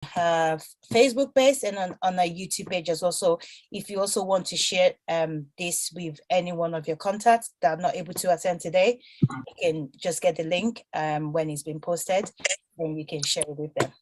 her Facebook page and on our YouTube page as well. So if you also want to share this with any one of your contacts that are not able to attend today, you can just get the link when it's been posted, then you can share it with them.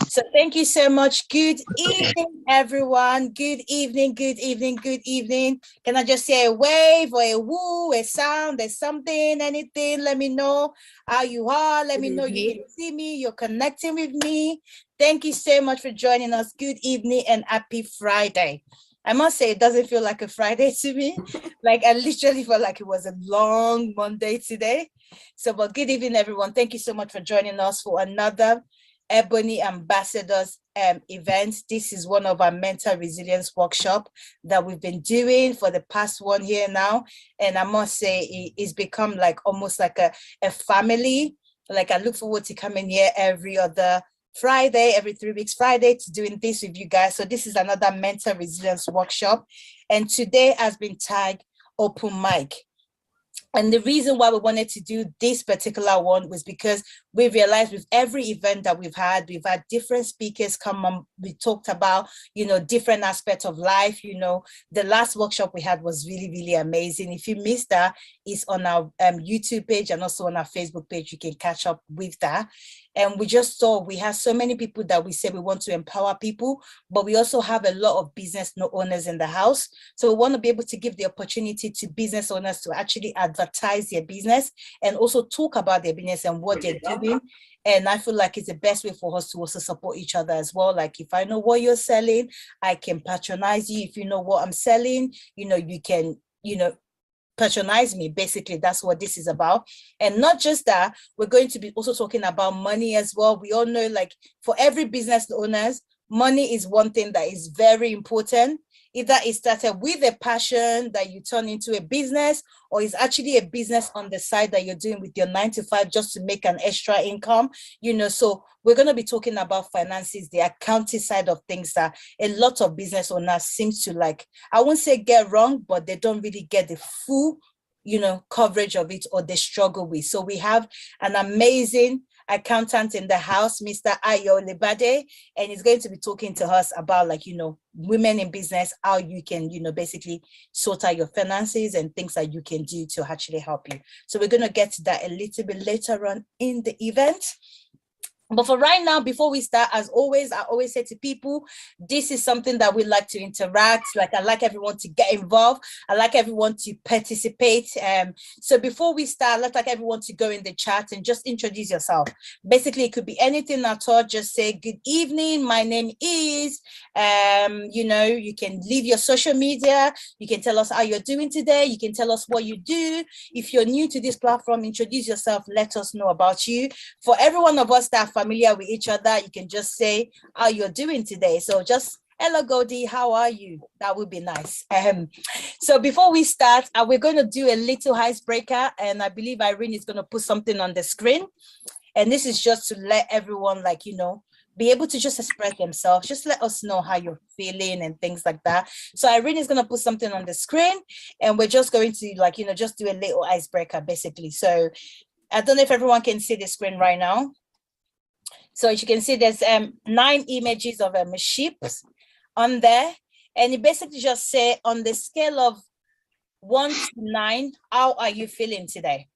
So thank you so much. Good evening, everyone. Good evening, good evening, good evening. Can I just say a wave or a woo, a sound, there's something, anything? Let me know how you are. Let me know you can see me, you're connecting with me. Thank you so much for joining us. Good evening and happy Friday. I must say, it doesn't feel like a Friday to me. Like I literally felt like it was a long Monday today. So, but good evening, everyone. Thank you so much for joining us for another Ebony Ambassadors event. This is one of our mental resilience workshop that we've been doing for the past 1 year now. And I must say it's become like almost like a family. Like I look forward to coming here every other Friday, every 3 weeks Friday, to doing this with you guys. So this is another mental resilience workshop. And today has been tagged open mic. And the reason why we wanted to do this particular one was because we realized with every event that we've had different speakers come on. We talked about, different aspects of life. The last workshop we had was really, really amazing. If you missed that, it's on our YouTube page and also on our Facebook page. You can catch up with that. And we just thought we have so many people that we say we want to empower people, but we also have a lot of business owners in the house. So we want to be able to give the opportunity to business owners to actually advertise their business and also talk about their business and what they're doing. And I feel like it's the best way for us to also support each other as well. Like if I know what you're selling, I can patronize you. If you know what I'm selling, you can, patronize me. Basically, that's what this is about. And not just that, we're going to be also talking about money as well. We all know, like, for every business owners, money is one thing that is very important. Either it started with a passion that you turn into a business, or it's actually a business on the side that you're doing with your 9 to 5 just to make an extra income. So we're going to be talking about finances, the accounting side of things that a lot of business owners seem to, like, I won't say get wrong, but they don't really get the full, coverage of it, or they struggle with. So we have an amazing accountant in the house, Mr. Ayo Lebade, and he's going to be talking to us about, like, women in business, how you can, basically sort out your finances and things that you can do to actually help you. So we're going to get to that a little bit later on in the event. But for right now, before we start, as always, I always say to people, this is something that we like to interact. Like, I like everyone to get involved. I like everyone to participate. So before we start, I'd like everyone to go in the chat and just introduce yourself. Basically, it could be anything at all. Just say, good evening, my name is, you can leave your social media. You can tell us how you're doing today. You can tell us what you do. If you're new to this platform, introduce yourself. Let us know about you. For every one of us that are familiar with each other, you can just say how you're doing today. So just, hello Goldie, how are you? That would be nice. So before we start, we're going to do a little icebreaker, and I believe Irene is going to put something on the screen. And this is just to let everyone, be able to just express themselves. Just let us know how you're feeling and things like that. So Irene is going to put something on the screen, and we're just going to, just do a little icebreaker, basically. So I don't know if everyone can see the screen right now. So as you can see, there's 9 images of sheep on there. And you basically just say, on the scale of 1 to 9, how are you feeling today?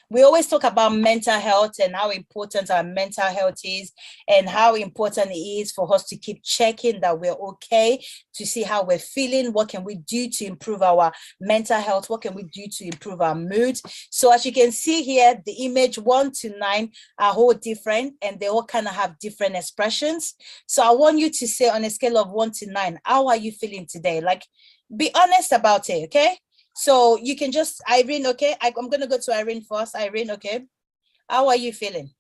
We always talk about mental health and how important our mental health is, and how important it is for us to keep checking that we're okay, to see how we're feeling. What can we do to improve our mental health? What can we do to improve our mood? So as you can see here, the image 1 to 9 are all different, and they all kind of have different expressions. So I want you to say, on a scale of 1 to 9, how are you feeling today? Like, be honest about it, okay? So you can just, Irene, okay? I'm going to go to Irene first. Irene, okay? How are you feeling?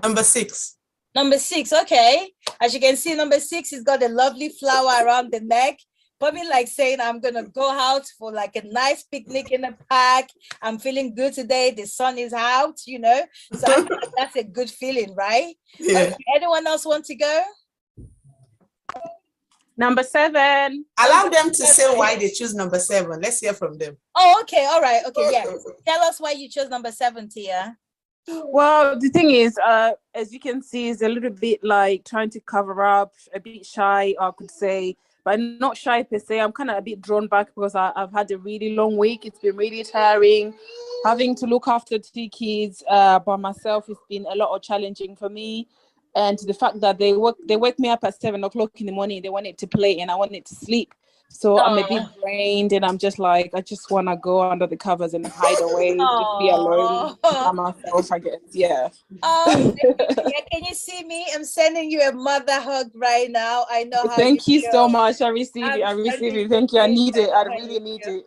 Number 6. Number 6, okay. As you can see, number 6 has got a lovely flower around the neck. Probably like saying, I'm going to go out for like a nice picnic in the park. I'm feeling good today. The sun is out, So I think that's a good feeling, right? Yeah. Okay. Anyone else want to go? Number 7. Allow them to say why they choose number 7. Let's hear from them. Oh, okay. All right. Okay. Yeah. Tell us why you chose number 7, Tia. Well, the thing is, as you can see, is a little bit like trying to cover up, a bit shy, I could say, but not shy per se. I'm kind of a bit drawn back because I've had a really long week. It's been really tiring. Having to look after 2 kids by myself has been a lot of challenging for me. And the fact that they wake me up at 7 o'clock in the morning, they wanted to play and I wanted to sleep. So I'm a bit drained and I'm just like, I just want to go under the covers and hide away, just be alone by myself, I guess. Yeah. Oh, yeah, can you see me? I'm sending you a mother hug right now. I know how Thank you feel. so much. I receive it. Thank you. I need it. I really need it.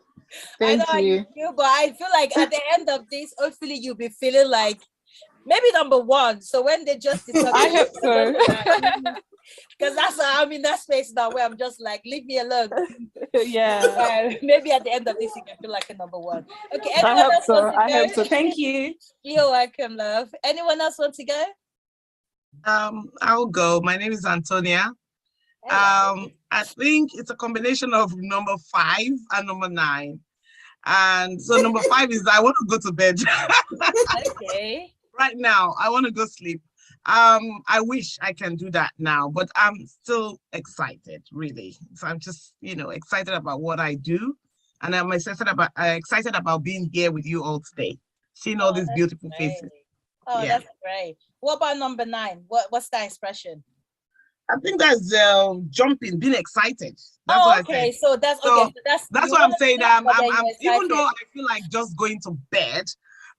I know Thank how you you. feel, but I feel like at the end of this, hopefully you'll be feeling like maybe number one. So when they just I hope so. Because that's how I'm in that space now where I'm just like, leave me alone. Yeah. Maybe at the end of this, you can feel like a number one. Okay. I hope so. I hope so. Thank you. You're welcome, love. Anyone else want to go? I'll go. My name is Antonia. I think it's a combination of number 5 and number 9. And so number 5 is I want to go to bed. Okay. Right now, I want to go sleep. I wish I can do that now, but I'm still excited, really. So I'm just, excited about what I do. And I'm excited about being here with you all today, seeing all these beautiful faces. Oh, yeah. That's great. What about number 9? What's that expression? I think that's jumping, being excited. That's what okay. I said. So that's okay. So that's what I'm saying. I'm even though I feel like just going to bed,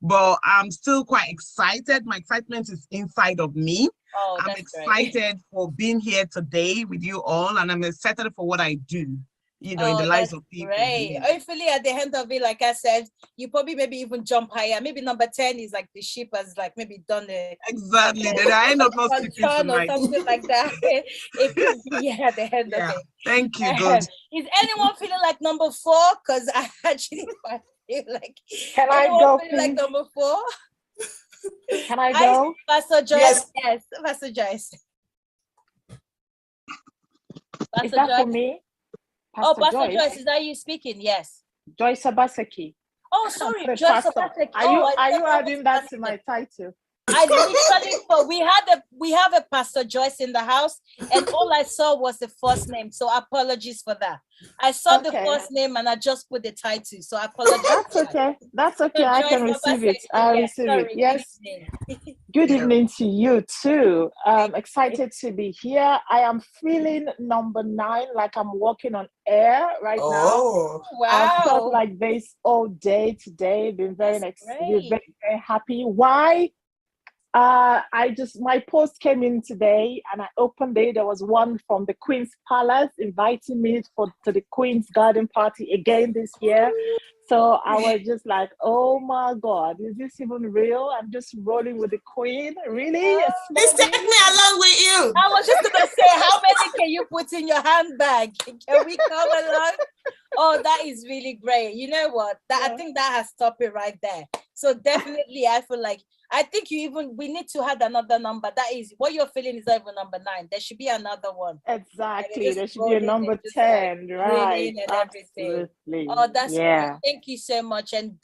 but I'm still quite excited. My excitement is inside of me. Oh, I'm excited for being here today with you all, and I'm excited for what I do, in the lives of people. Great. Hopefully at the end of it, like I said, you probably maybe even jump higher. Maybe number 10 is like the ship has like maybe done the exactly. Then I end up not sleeping tonight. Or something like that. It could be at the end of it. Thank you. Good. Is anyone feeling like number 4? Because I actually feel like can I go feel like number 4? Can I go? Pastor Joyce. Yes, Pastor Joyce. Is that Joyce? For me? Pastor Joyce, is that you speaking? Yes. Joyce Obaseki. Oh, sorry, Joyce Obaseki. Are you adding that to my title? I literally thought we have a Pastor Joyce in the house, and all I saw was the first name. So apologies for that. I saw the first name and I just put the title. So I apologize. That's okay. That's okay. I can receive it. I receive it. Yes. Good evening to you too. Excited to be here. I am feeling number 9, like I'm walking on air right now. Wow. I've felt like this all day today. Been very very happy. Why? My post came in today and I opened it. There was one from the Queen's Palace inviting me to the Queen's Garden Party again this year. So I was just like, oh my God, is this even real? I'm just rolling with the Queen. Really? Please take me along with you. I was just going to say, how many can you put in your handbag? Can we come along? Oh, that is really great. You know what? I think that has stopped it right there. So definitely, I feel like, we need to add another number. That is, what you're feeling is not even number 9. There should be another one. Exactly. There should be a number 10, right? Absolutely. Oh, that's great. Thank you so much. And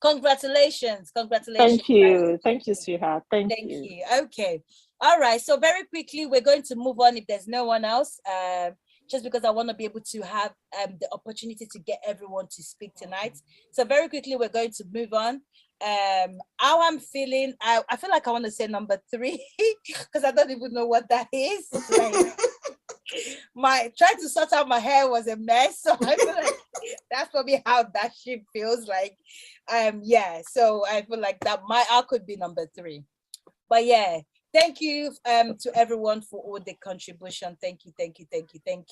congratulations. Thank you. Thank you, sweetheart. Thank you. Okay. All right. So very quickly, we're going to move on if there's no one else. Just because I want to be able to have the opportunity to get everyone to speak tonight. So very quickly, we're going to move on. How I'm feeling, I feel like I want to say number 3 because I don't even know what that is. Like, trying to sort out my hair was a mess, so I feel like that's probably how that shit feels like. So I feel like that I could be number 3, but thank you to everyone for all the contribution. Thank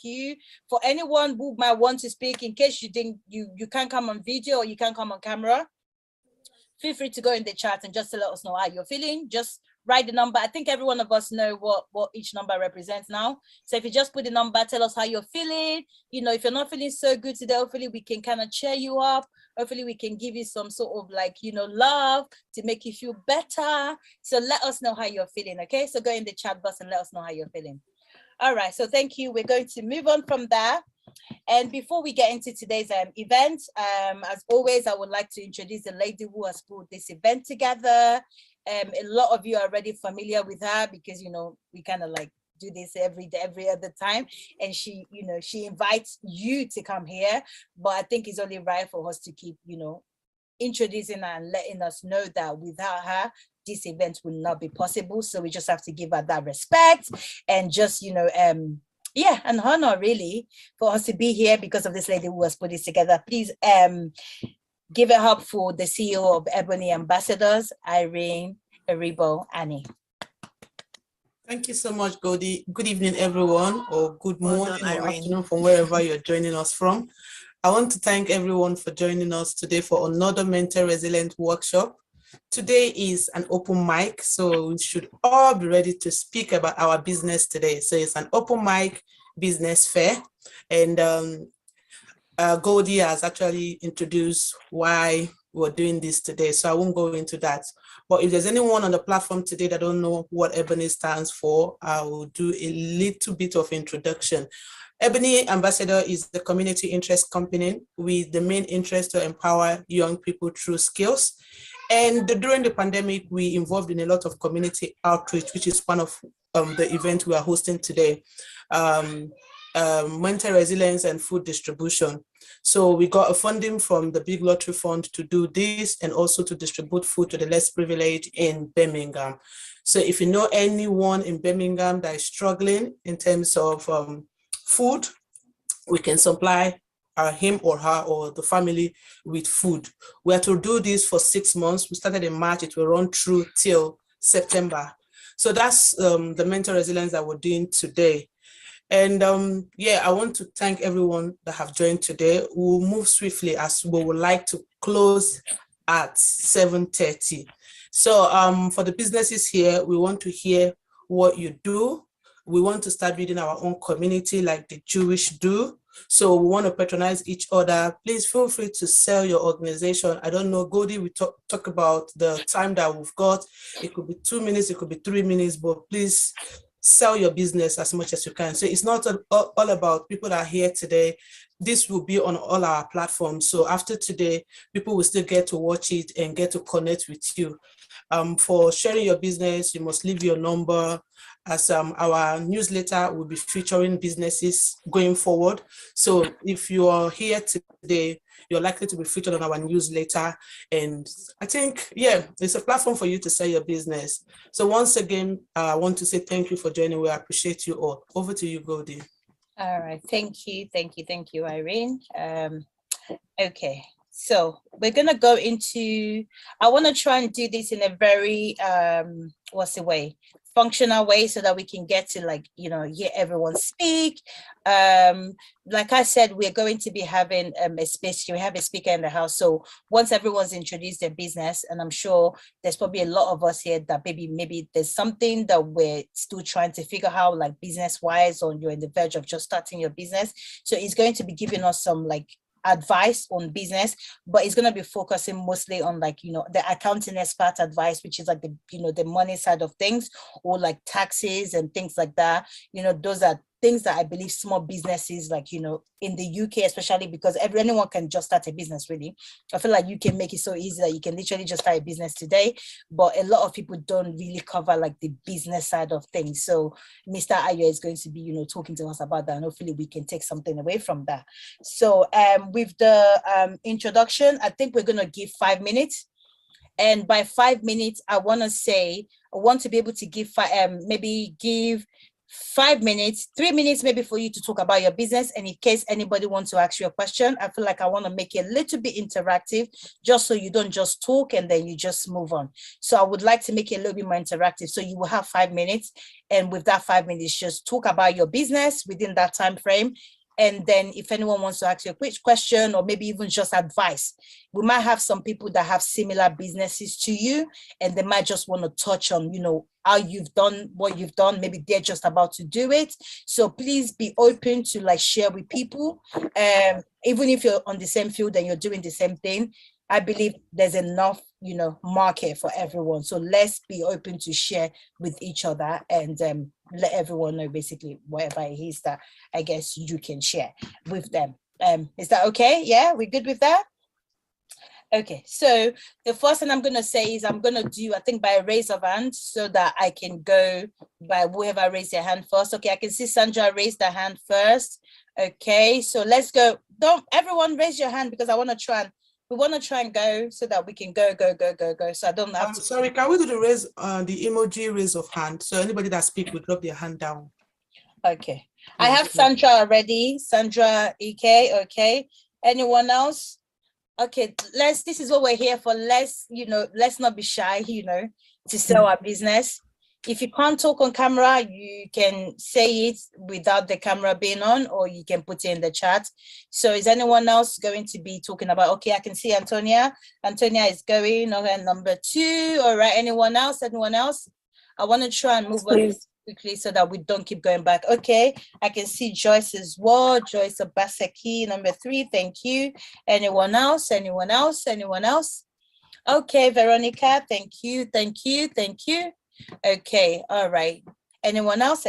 you. For anyone who might want to speak, in case you can't come on video or you can't come on camera, feel free to go in the chat and just to let us know how you're feeling. Just write the number. I think every one of us know what each number represents now. So if you just put the number, tell us how you're feeling. If you're not feeling so good today, hopefully we can kind of cheer you up. Hopefully we can give you some sort of love to make you feel better. So let us know how you're feeling, okay? So go in the chat box and let us know how you're feeling. All right, so thank you. We're going to move on from that. And before we get into today's event, as always, I would like to introduce the lady who has put this event together. A lot of you are already familiar with her because, you know, we kind of like do this every other time, and she, you know, she invites you to come here, but I think it's only right for us to keep, you know, introducing her and letting us know that without her, this event will not be possible. So we just have to give her that respect and just, you know, yeah, an honor really for us to be here because of this lady who has put this together. Please give it up for the CEO of Ebony Ambassadors, Irene Aribo Annie. Thank you so much, Goldie. Good evening, everyone, or good morning or afternoon from wherever you're joining us from. I want to thank everyone for joining us today for another Mental Resilient workshop. Today is an open mic, so we should all be ready to speak about our business today. So it's an open mic business fair, and Goldie has actually introduced why we're doing this today, so I won't go into that. But if there's anyone on the platform today that don't know what Ebony stands for, I will do a little bit of introduction. Ebony Ambassador is the community interest company with the main interest to empower young people through skills. And during the pandemic, we involved in a lot of community outreach, which is one of the event we are hosting today, mental resilience and food distribution. So we got a funding from the Big Lottery Fund to do this and also to distribute food to the less privileged in Birmingham. So if you know anyone in Birmingham that is struggling in terms of food, we can supply him or her or the family with food. We are to do this for 6 months. We started in March, it will run through till September. So that's the mental resilience that we're doing today. And yeah, I want to thank everyone that have joined today. We'll move swiftly as we would like to close at 7:30. So for the businesses here, we want to hear what you do. We want to start building our own community like the Jewish do. So we want to patronize each other. Please feel free to sell your organization. I don't know, Goldie, we talk about the time that we've got. It could be 2 minutes, it could be 3 minutes, but please sell your business as much as you can. So it's not all about people that are here today. This will be on all our platforms. So after today, people will still get to watch it and get to connect with you. For sharing your business, you must leave your number, as our newsletter will be featuring businesses going forward. So if you are here today, you're likely to be featured on our newsletter. And I think, yeah, it's a platform for you to sell your business. So once again, I want to say thank you for joining. We appreciate you all. Over to you, Goldie. All right, thank you, Irene. Okay, so we're gonna go into, I want to try and do this in a very functional way so that we can get to, like, you know, hear everyone speak. Like I said, we're going to be having a space. We have a speaker in the house. So once everyone's introduced their business, and I'm sure there's probably a lot of us here that maybe there's something that we're still trying to figure out, like business wise, or you're in the verge of just starting your business. So it's going to be giving us some like advice on business, but it's going to be focusing mostly on, like, you know, the accounting expert advice, which is like the, you know, the money side of things, or like taxes and things like that. You know, those are things that I believe small businesses, like, you know, in the UK especially, because anyone can just start a business, really. I feel like you can make it so easy that you can literally just start a business today, but a lot of people don't really cover like the business side of things. So Mr. Ayo is going to be, you know, talking to us about that, and hopefully we can take something away from that. So with the introduction, I think we're going to give 5 minutes. And by 5 minutes, I want to be able to give maybe give 5 minutes, 3 minutes maybe for you to talk about your business. And in case anybody wants to ask you a question, I feel like I want to make it a little bit interactive, just so you don't just talk and then you just move on. So I would like to make it a little bit more interactive. So you will have 5 minutes. And with that 5 minutes, just talk about your business within that time frame. And then if anyone wants to ask you a quick question, or maybe even just advice, we might have some people that have similar businesses to you, and they might just want to touch on, you know, how you've done what you've done. Maybe they're just about to do it. So please be open to like share with people. Even if you're on the same field and you're doing the same thing, I believe there's enough market for everyone. So let's be open to share with each other and let everyone know basically whatever it is that I guess you can share with them. Is that okay? Yeah, we good with that? Okay, so the first thing I'm going to say is I'm going to do, I think, by a raise of hand so that I can go by whoever raised their hand first. Okay, I can see Sandra raised her hand first. Okay, so let's go. Don't everyone raise your hand because we want to try and go so that we can go. So I don't have to. Sorry, can we do the emoji raise of hand? So anybody that speaks will drop their hand down. Okay, I have Sandra already. Sandra EK, okay. Anyone else? Okay, this is what we're here for. Let's not be shy, to sell our business. If you can't talk on camera, you can say it without the camera being on, or you can put it in the chat. So is anyone else going to be talking about, okay, I can see Antonia. Antonia is going, okay, number 2. All right, anyone else? I want to try and move on quickly so that we don't keep going back. Okay, I can see Joyce as well. Joyce Obaseki, number 3, thank you. Anyone else? Okay, Veronica, thank you. Okay, all right. Anyone else?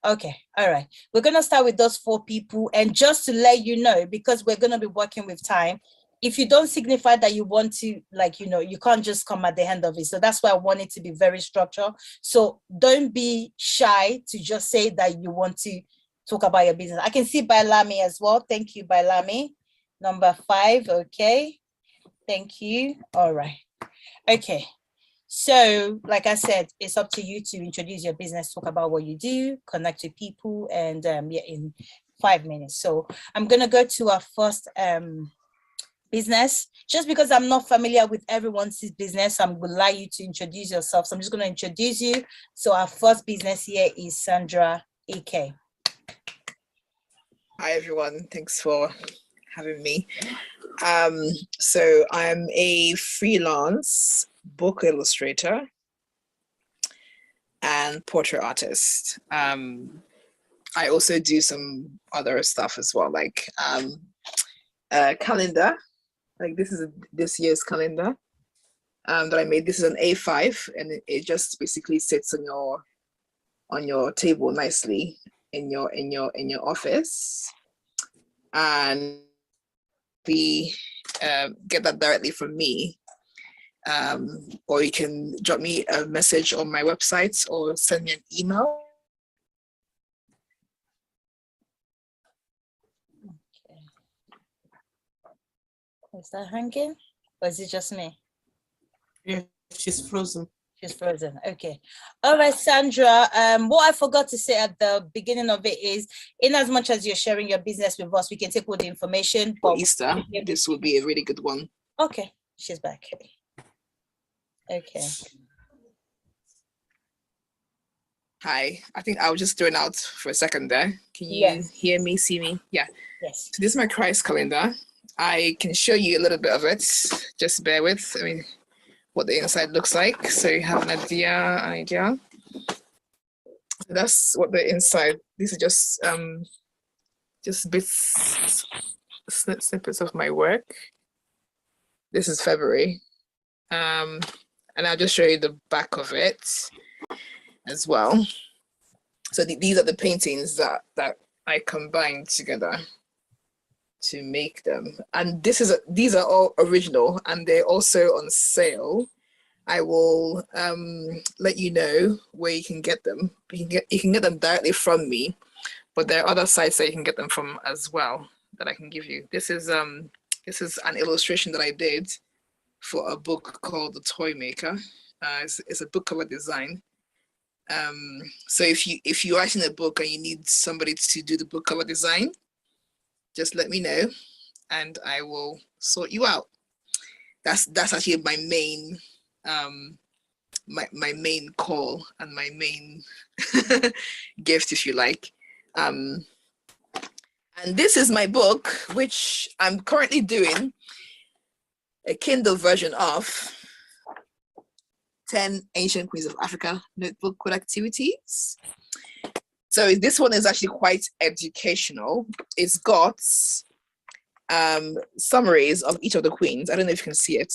Okay, all right. We're going to start with those 4 people. And just to let you know, because we're going to be working with time, if you don't signify that you want to, you can't just come at the end of it. So that's why I want it to be very structured. So don't be shy to just say that you want to talk about your business. I can see Bailami as well. Thank you, Bailami. Number 5, okay. Thank you. All right. Okay. So, like I said, it's up to you to introduce your business, talk about what you do, connect with people, and in 5 minutes. So I'm going to go to our first business. Just because I'm not familiar with everyone's business, I would like you to introduce yourself. So I'm just going to introduce you. So our first business here is Sandra AK. Hi, everyone. Thanks for having me. So I'm a freelance book illustrator and portrait artist. I also do some other stuff as well, like calendar. Like this is this year's calendar that I made. This is an A5, and it just basically sits on your table nicely in your office, and we get that directly from me. Or you can drop me a message on my website or send me an email. Okay. Is that hanging? Or is it just me? Yeah, she's frozen. She's frozen. Okay. All right, Sandra. What I forgot to say at the beginning of it is, in as much as you're sharing your business with us, we can take all the information. For Easter, this will be a really good one. Okay, she's back. Okay. Hi, I think I was just thrown out for a second there. Can you hear me, see me? Yeah. Yes. So this is my Christ calendar. I can show you a little bit of it. Just bear with. I mean, what the inside looks like, so you have an idea. That's what the inside. These are just bits, snippets of my work. This is February, and I'll just show you the back of it as well. So these are the paintings that I combined together to make them, and these are all original, and they're also on sale. I will let you know where you can get them. You can get them directly from me, but there are other sites that you can get them from as well that I can give you. This is an illustration that I did for a book called The Toy Maker. It's a book cover design. So if you're writing a book and you need somebody to do the book cover design, just let me know and I will sort you out. That's actually my main my main call and my main gift, if you like. And this is my book, which I'm currently doing a Kindle version of 10 Ancient Queens of Africa notebook code activities. So this one is actually quite educational. It's got summaries of each of the queens. I don't know if you can see it.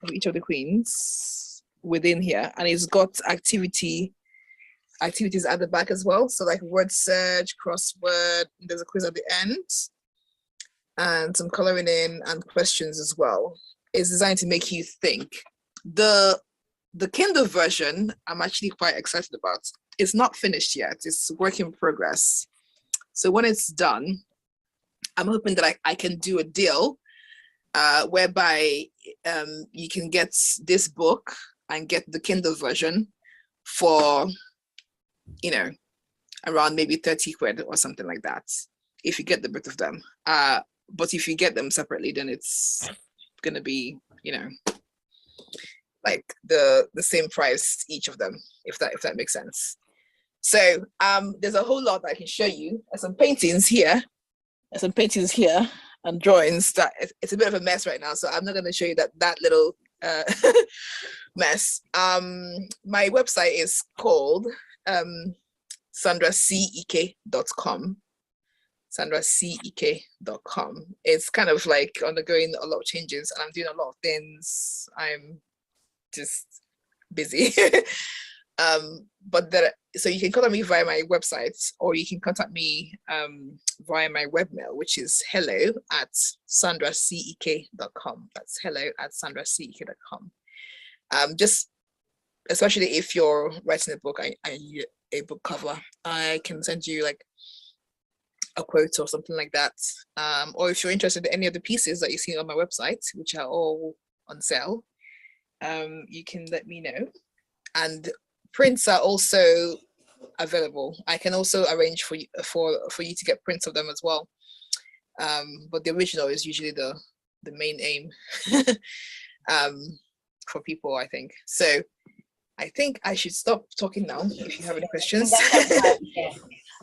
of each of the queens within here, and it's got activities at the back as well. So like word search, crossword, there's a quiz at the end, and some coloring in and questions as well. It's designed to make you think. The Kindle version, I'm actually quite excited about. It's not finished yet. It's work in progress. So when it's done, I'm hoping that I can do a deal whereby you can get this book and get the Kindle version for, you know, around maybe 30 quid or something like that, if you get the both of them. But if you get them separately, then it's gonna be, you know, like the same price each of them, if that makes sense. So there's a whole lot that I can show you. There's some paintings here. And drawings that it's a bit of a mess right now, so I'm not going to show you that little mess. My website is called sandracek.com. sandracek.com. It's kind of like undergoing a lot of changes, and I'm doing a lot of things. I'm just busy. So you can contact me via my website, or you can contact me via my webmail, which is hello@sandracek.com. That's hello@sandracek.com. Just especially if you're writing a book, I need a book cover. I can send you like a quote or something like that. Or if you're interested in any of the pieces that you see on my website, which are all on sale, you can let me know. And prints are also available. I can also arrange for you to get prints of them as well. But the original is usually the main aim for people, I think. So I think I should stop talking now if you have any questions.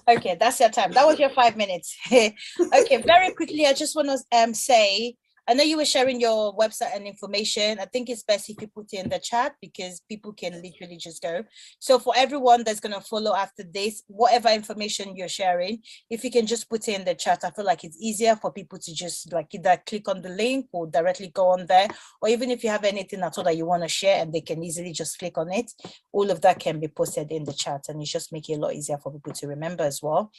Okay, that's your time. That was your 5 minutes. Okay, very quickly, I just want to say, I know you were sharing your website and information. I think it's best if you put it in the chat because people can literally just go. So for everyone that's going to follow after this, whatever information you're sharing, if you can just put it in the chat, I feel like it's easier for people to just like either click on the link or directly go on there. Or even if you have anything at all that you want to share and they can easily just click on it, all of that can be posted in the chat, and it's just making it a lot easier for people to remember as well.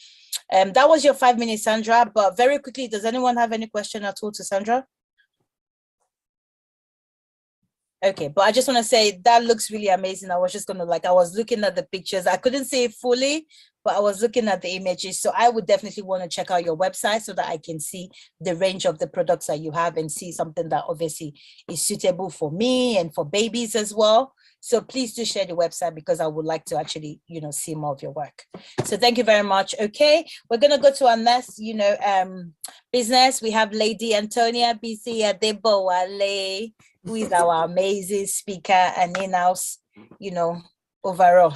That was your 5 minutes, Sandra, but very quickly, does anyone have any question at all to Sandra? Okay, but I just want to say that looks really amazing. I was just gonna I was looking at the pictures. I couldn't see it fully, but I was looking at the images. So I would definitely want to check out your website so that I can see the range of the products that you have and see something that obviously is suitable for me and for babies as well. So please do share the website because I would like to actually, see more of your work. So thank you very much. Okay, we're gonna go to our next, business. We have Lady Antonia BC Adebowale, who is our amazing speaker and in-house, overall.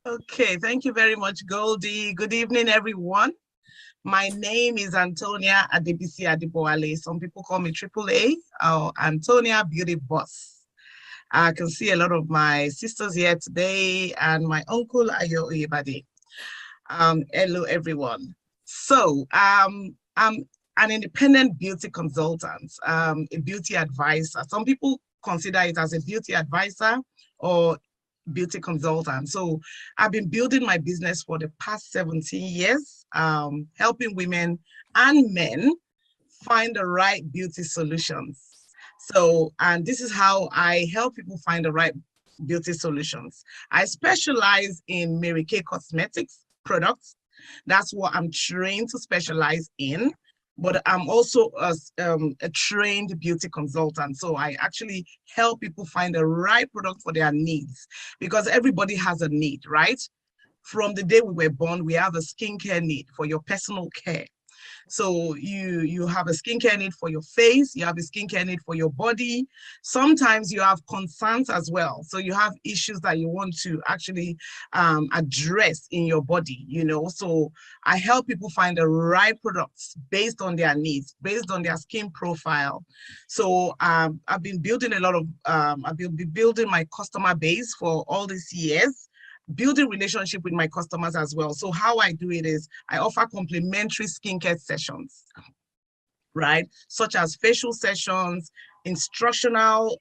Okay, thank you very much, Goldie. Good evening, everyone. My name is Antonia Adebisi Adebowale. Some people call me AAA or Antonia Beauty Boss. I can see a lot of my sisters here today and my uncle Ayo Oyebade. Hello, everyone. So I'm an independent beauty consultant, a beauty advisor. Some people consider it as a beauty advisor or beauty consultant. So I've been building my business for the past 17 years, helping women and men find the right beauty solutions. So, and this is how I help people find the right beauty solutions. I specialize in Mary Kay Cosmetics products. That's what I'm trained to specialize in. But I'm also a trained beauty consultant. So I actually help people find the right product for their needs, because everybody has a need, right? From the day we were born, we have a skincare need for your personal care. So you have a skincare need for your face, you have a skincare need for your body. Sometimes you have concerns as well. So you have issues that you want to actually address in your body, So I help people find the right products based on their needs, based on their skin profile. So I've been building I've been building my customer base for all these years, building relationship with my customers as well. So how I do it is I offer complimentary skincare sessions, right? Such as facial sessions, instructional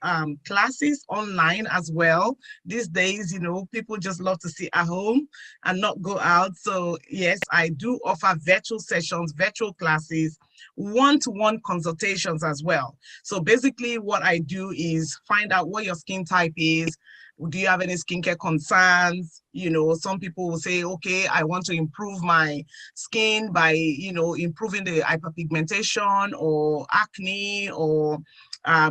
classes online as well. These days, people just love to sit at home and not go out. So yes, I do offer virtual sessions, virtual classes, one-to-one consultations as well. So basically what I do is find out what your skin type is. Do you have any skincare concerns? Some people will say, okay, I want to improve my skin by, improving the hyperpigmentation or acne, or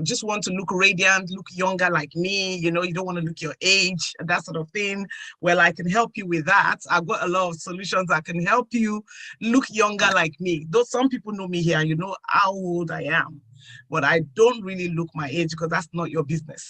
just want to look radiant, look younger like me, you don't want to look your age, that sort of thing. Well, I can help you with that. I've got a lot of solutions that can help you look younger like me. Though some people know me here, you know how old I am, but I don't really look my age because that's not your business.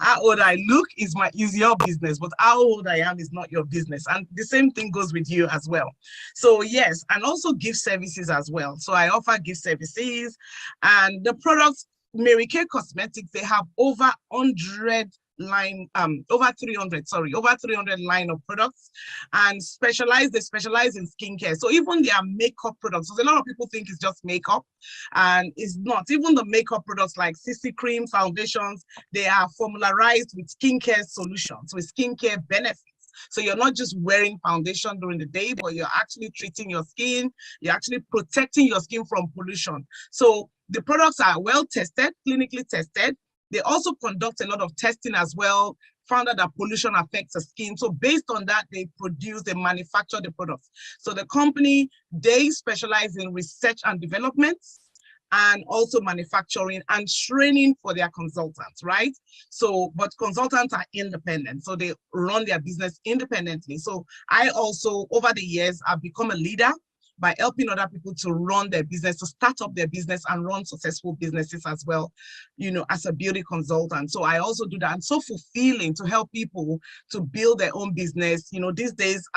How old I look is your business, but how old I am is not your business. And the same thing goes with you as well. So yes, and also gift services as well. So I offer gift services, and the products, Mary Kay Cosmetics, they have over 300 line of products, and they specialize in skincare. So even their makeup products, so a lot of people think it's just makeup, and it's not. Even the makeup products like CC cream, foundations, they are formularized with skincare solutions, with skincare benefits. So you're not just wearing foundation during the day, but you're actually treating your skin. You're actually protecting your skin from pollution. So the products are well tested, clinically tested. They also conduct a lot of testing as well, found out that pollution affects the skin. So based on that, they manufacture the products. So the company, they specialize in research and development, and also manufacturing and training for their consultants, right? So, but consultants are independent, so they run their business independently. So I also, over the years, I've become a leader by helping other people to run their business, to start up their business and run successful businesses as well, as a beauty consultant. So I also do that. And so fulfilling to help people to build their own business. These days,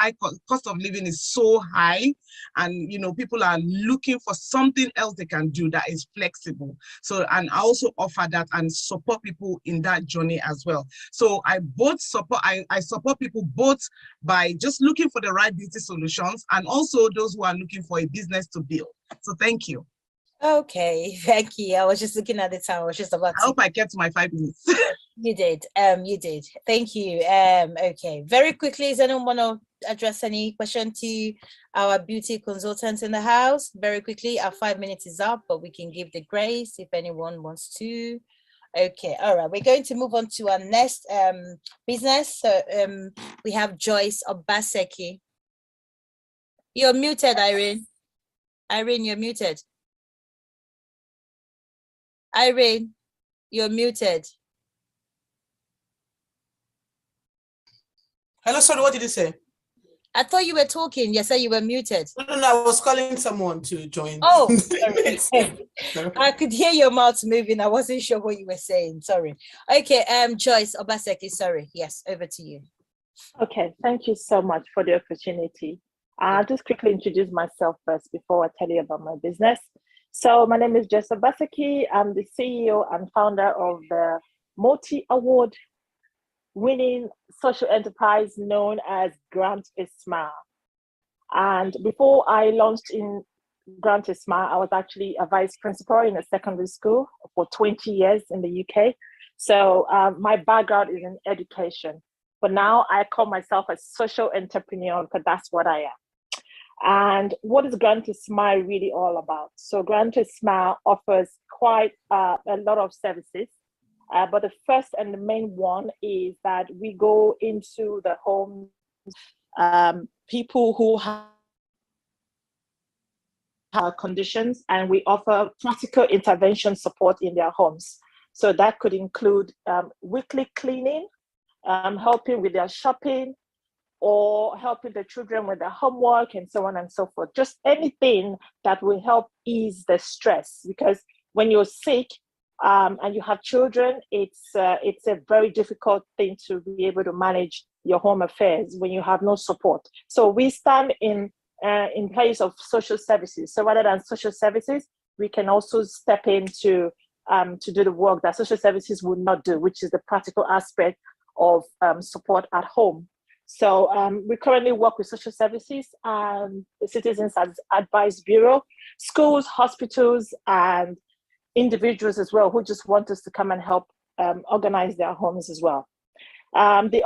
cost of living is so high, and, people are looking for something else they can do that is flexible. So, and I also offer that and support people in that journey as well. So I support people both by just looking for the right beauty solutions, and also those who are looking for a business to build. So thank you. Okay, thank you. I was just looking at the time. I was just about I hope I kept my 5 minutes. You did. You did. Thank you. Okay. Very quickly, does anyone want to address any question to our beauty consultants in the house? Very quickly, our 5 minutes is up, but we can give the grace if anyone wants to. Okay, all right. We're going to move on to our next business. So we have Joyce Obaseki. You're muted, Irene. Irene, you're muted. Irene, you're muted. Hello, sorry, what did you say? I thought you were talking. You said you were muted. No, I was calling someone to join. Oh, sorry. I could hear your mouth moving. I wasn't sure what you were saying. Sorry. Okay, Joyce Obaseki, sorry. Yes, over to you. Okay, thank you so much for the opportunity. I'll just quickly introduce myself first before I tell you about my business. So my name is Joyce Obaseki. I'm the CEO and founder of the multi-award winning social enterprise known as Grant a Smile. And before I launched in Grant a Smile, I was actually a vice principal in a secondary school for 20 years in the UK. So my background is in education. But now I call myself a social entrepreneur because that's what I am. And what is Grant a Smile really all about? So Grant a Smile offers quite a lot of services. But the first and the main one is that we go into the homes, people who have conditions, and we offer practical intervention support in their homes. So that could include weekly cleaning, helping with their shopping, or helping the children with their homework, and so on and so forth. Just anything that will help ease the stress, because when you're sick and you have children, it's a very difficult thing to be able to manage your home affairs when you have no support. So we stand in place of social services. So rather than social services, we can also step in to do the work that social services would not do, which is the practical aspect of support at home. So we currently work with social services and the Citizens Advice Bureau, schools, hospitals, and individuals as well who just want us to come and help organize their homes as well. The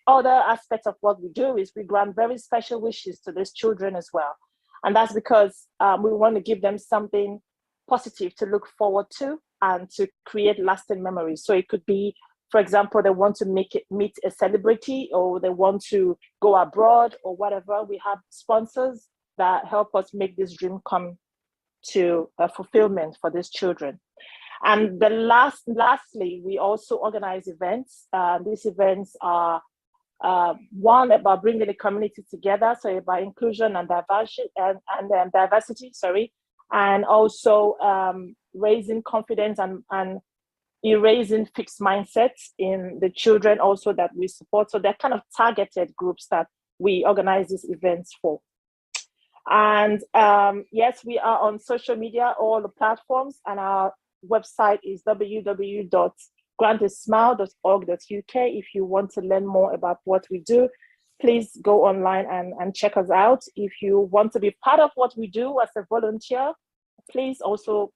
other aspect of what we do is we grant very special wishes to these children as well. And that's because we want to give them something positive to look forward to and to create lasting memories. So it could be, for example, they want to meet a celebrity, or they want to go abroad or whatever. We have sponsors that help us make this dream come to fulfillment for these children. And lastly, we also organize events. These events are one about bringing the community together, so about inclusion and diversity, and also raising confidence and erasing fixed mindsets in the children also that we support. So they're kind of targeted groups that we organize these events for. And yes, we are on social media, all the platforms, and our website is www.grantasmile.org.uk. If you want to learn more about what we do, please go online and check us out. If you want to be part of what we do as a volunteer, please also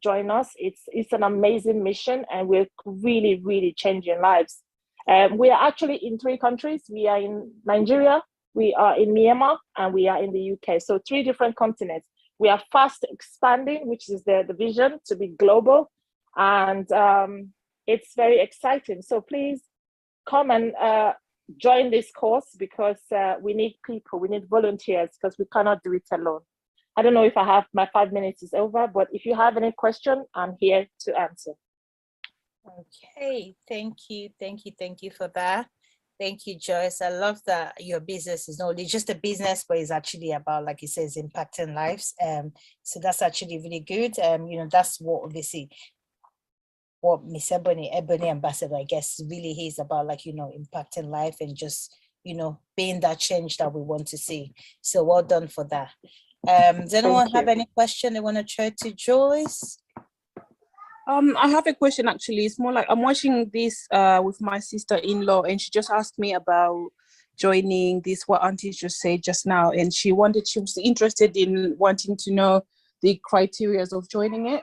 join us. It's an amazing mission, and we're really, really changing lives. We are actually in 3 countries. We are in Nigeria, we are in Myanmar, and we are in the UK. So 3 different continents. We are fast expanding, which is the vision to be global. And it's very exciting. So please come and join this course, because we need people, we need volunteers, because we cannot do it alone. I don't know if I have, my 5 minutes is over, but if you have any question, I'm here to answer. Okay, thank you for that. Thank you, Joyce. I love that your business is not only just a business, but it's actually about, like you said, impacting lives. So that's actually really good. That's what obviously what Miss Ebony Ambassador, I guess, really is about, like, impacting life and just, being that change that we want to see. So well done for that. Does anyone have any question they want to throw to Joyce? I have a question, actually. It's more like I'm watching this with my sister-in-law, and she just asked me about joining this, what Auntie just said just now, and she was interested in wanting to know the criteria of joining it.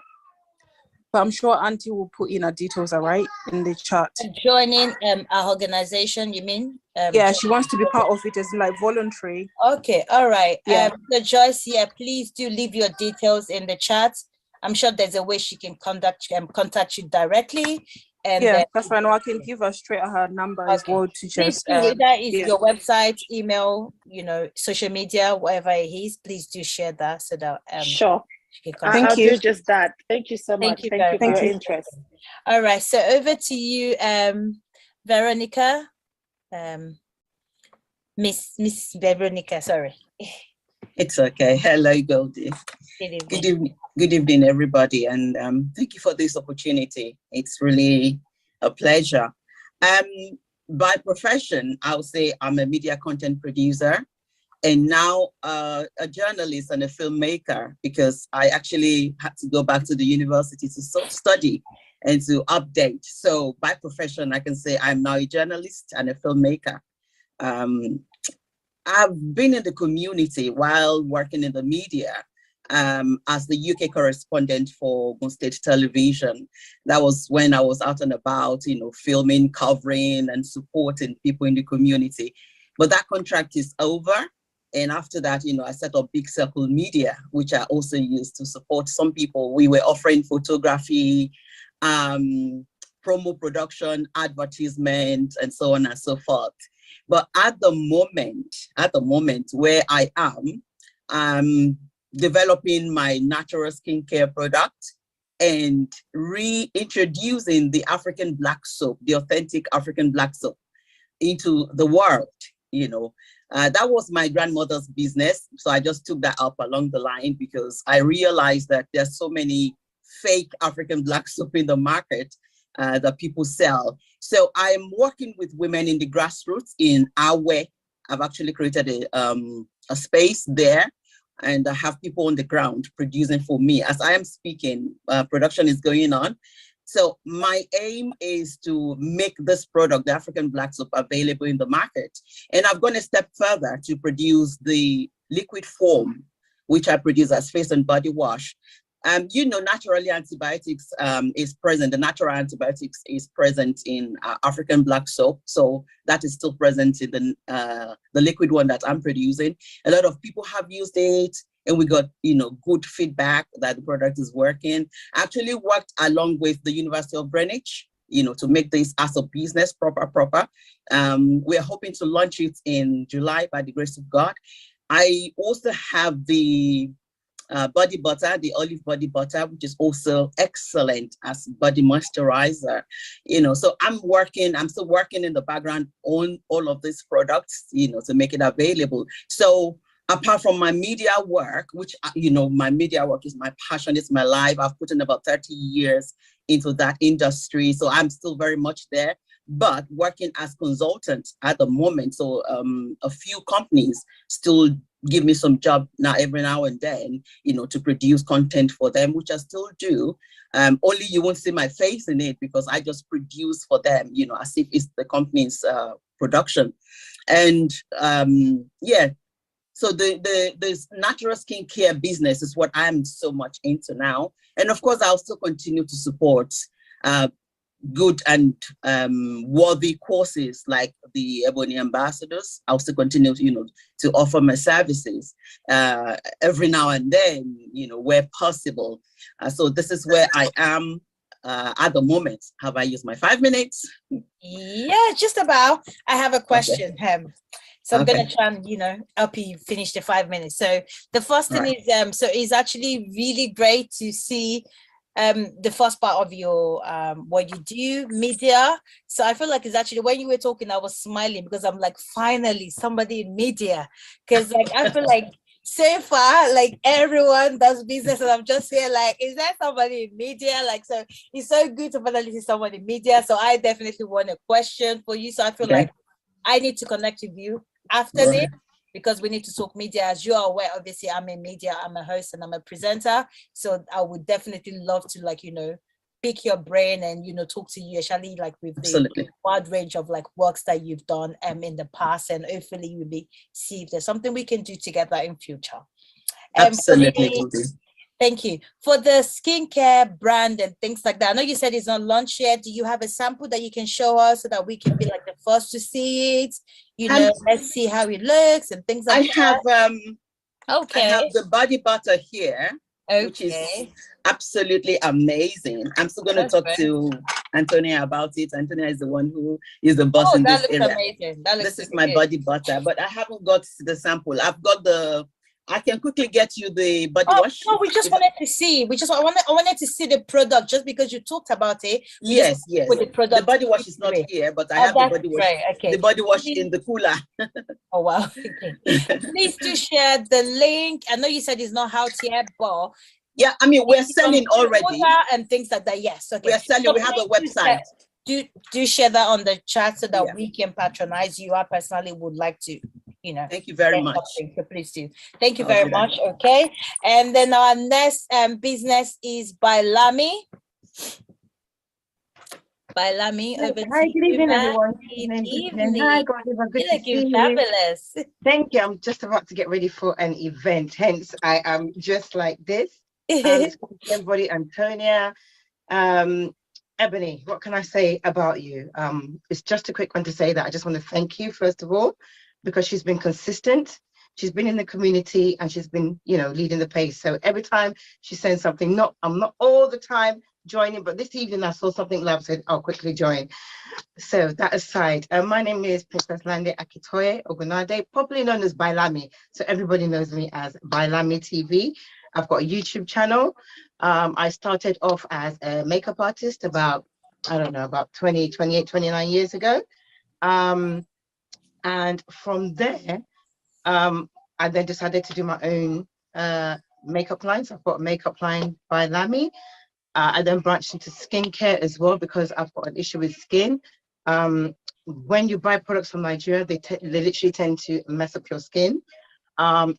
But I'm sure Auntie will put in her details, all right, in the chat. Joining our organization, you mean? Yeah, she wants to be part of it as like voluntary. Okay, all right. Yeah. So Joyce, please do leave your details in the chat. I'm sure there's a way she can contact you directly. And yeah, that's fine. I can give her straight her number as well to just. Please do, whether it's your website, email, social media, whatever it is, please do share that so that sure. She can I'll do just that. Thank you so much. Thank you for your interest. All right, so over to you, Veronica. Miss Veronica, sorry. It's okay. Hello, Goldie. Good evening, everybody, and thank you for this opportunity. It's really a pleasure. By profession, I'll say I'm a media content producer, and now a journalist and a filmmaker, because I actually had to go back to the university to study and to update. So by profession, I can say I'm now a journalist and a filmmaker. I've been in the community while working in the media as the UK correspondent for Ogun State Television. That was when I was out and about, filming, covering, and supporting people in the community. But that contract is over. And after that, I set up Big Circle Media, which I also used to support some people. We were offering photography, promo production, advertisement, and so on and so forth. But at the moment where I am, I'm developing my natural skincare product and reintroducing the African black soap, the authentic African black soap, into the world. That was my grandmother's business. So I just took that up along the line because I realized that there's so many fake African black soap in the market that people sell. So I'm working with women in the grassroots in Awe. I've actually created a space there, and I have people on the ground producing for me. As I am speaking, production is going on. So my aim is to make this product, the African black soap, available in the market. And I've gone a step further to produce the liquid form, which I produce as face and body wash. You know, naturally antibiotics is present. The natural antibiotics is present in African black soap. So that is still present in the liquid one that I'm producing. A lot of people have used it, and we got, you know, good feedback that the product is working. Actually worked along with the University of Greenwich, you know, to make this as a business proper. We're hoping to launch it in July by the grace of God. I also have the body butter, the olive body butter, which is also excellent as body moisturizer. You know, so I'm still working in the background on all of these products, you know, to make it available. So apart from my media work, which, you know, my media work is my passion, it's my life. I've put in about 30 years into that industry. So I'm still very much there, but working as consultant at the moment. So a few companies still give me some job now every now and then, you know, to produce content for them, which I still do. Only you won't see my face in it because I just produce for them, you know, as if it's the company's production. And yeah, so the natural skincare business is what I'm so much into now. And of course, I'll still continue to support good and worthy courses like the Ebony Ambassadors. I'll still continue, you know, to offer my services every now and then, you know, where possible. So this is where I am at the moment. Have I used my 5 minutes? Yeah, just about. I have a question. Okay. So I'm going to try and, you know, help you finish the 5 minutes. So the first thing is, so it's actually really great to see the first part of your what you do, media. So I feel like it's actually, when you were talking, I was smiling because I'm like, finally somebody in media, because like I feel like so far like everyone does business and I'm just here like, is there somebody in media? Like, so it's so good to finally see someone in media. So I definitely want a question for you. So I feel like I need to connect with you after this, because we need to talk media. As you are aware, obviously I'm in media, I'm a host and I'm a presenter. So I would definitely love to, like, you know, pick your brain and, you know, talk to you, actually, like with the wide range of like works that you've done in the past, and hopefully we'll see if there's something we can do together in future. Absolutely. Thank you. For the skincare brand and things like that, I know you said it's not launched yet. Do you have a sample that you can show us so that we can be like the first to see it? You know, let's see how it looks and things like that. I have the body butter here, which is absolutely amazing. I'm still going to talk to Antonia about it. Antonia is the one who is the boss in this area. Amazing. This is my body butter, but I haven't got the sample. I've got I can quickly get you the body wash. No, we just wanted to see. I wanted to see the product, just because you talked about it. Yes. The body wash is not here, but I have the body wash. The body wash in the cooler. Oh wow. Okay. Please do share the link. I know you said it's not out yet, but yeah, I mean, we're selling already and things like that. Yes. Okay. We're selling. So we have a website. Do share that on the chat so that we can patronize you. I personally would like to, you know. Thank you very much. So please do. Thank you very much. Okay. And then our next business is Bailami. Bailami, over to Hi, good evening, everyone. Good evening. Hi, God, good to see you. Fabulous. Thank you. I'm just about to get ready for an event, hence I am just like this. Everybody, Antonia, Ebony, what can I say about you? It's just a quick one to say that I just want to thank you, first of all, because she's been consistent. She's been in the community and she's been, you know, leading the pace. So every time she sends something, I'm not all the time joining, but this evening I saw something live, said I'll quickly join. So that aside, my name is Princess Lande Akitoye Ogunade, popularly known as Bailami. So everybody knows me as Bailami TV. I've got a YouTube channel. I started off as a makeup artist about 28, 29 years ago. And from there, I then decided to do my own makeup line. So I've got a makeup line by Lamy. I then branched into skincare as well because I've got an issue with skin. When you buy products from Nigeria, they literally tend to mess up your skin.